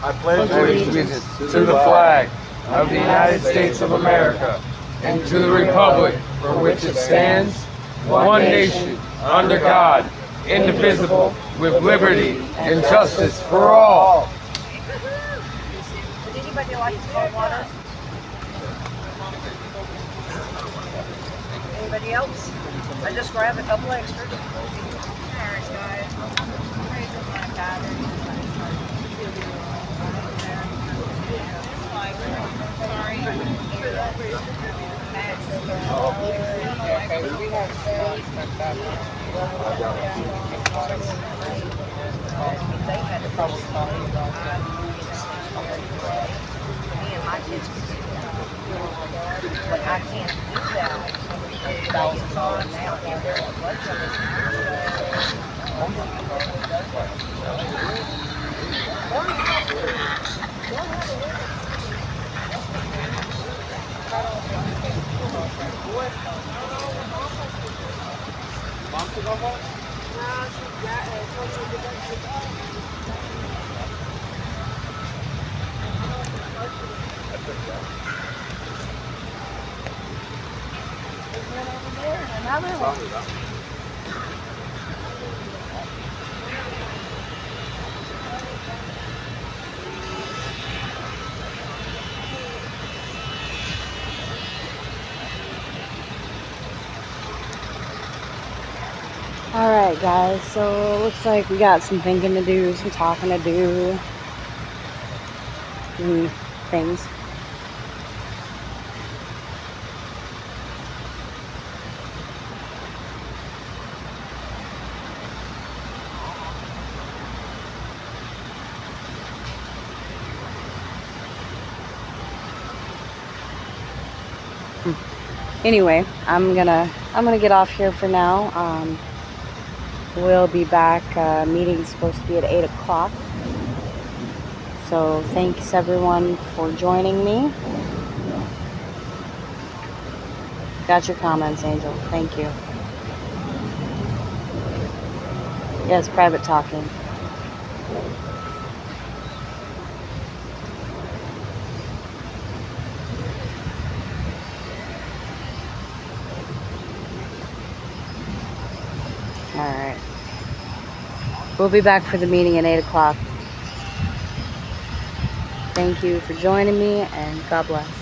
I pledge allegiance to the flag of the United States of America and to the republic for which it stands, one nation, under God, indivisible, with liberty and justice for all. Would anybody like some cold water? Anybody else? I just grabbed a couple extras. But I can't do that. Thousands on now. Mom to go home? other one. Alright guys, so it looks like we got some thinking to do, some talking to do, and things. Anyway, I'm gonna get off here for now. We'll be back. Meeting's supposed to be at 8 o'clock. So thanks everyone for joining me. Got your comments, Angel. Thank you. Yes, private talking. Alright. We'll be back for the meeting at 8 o'clock. Thank you for joining me, and God bless.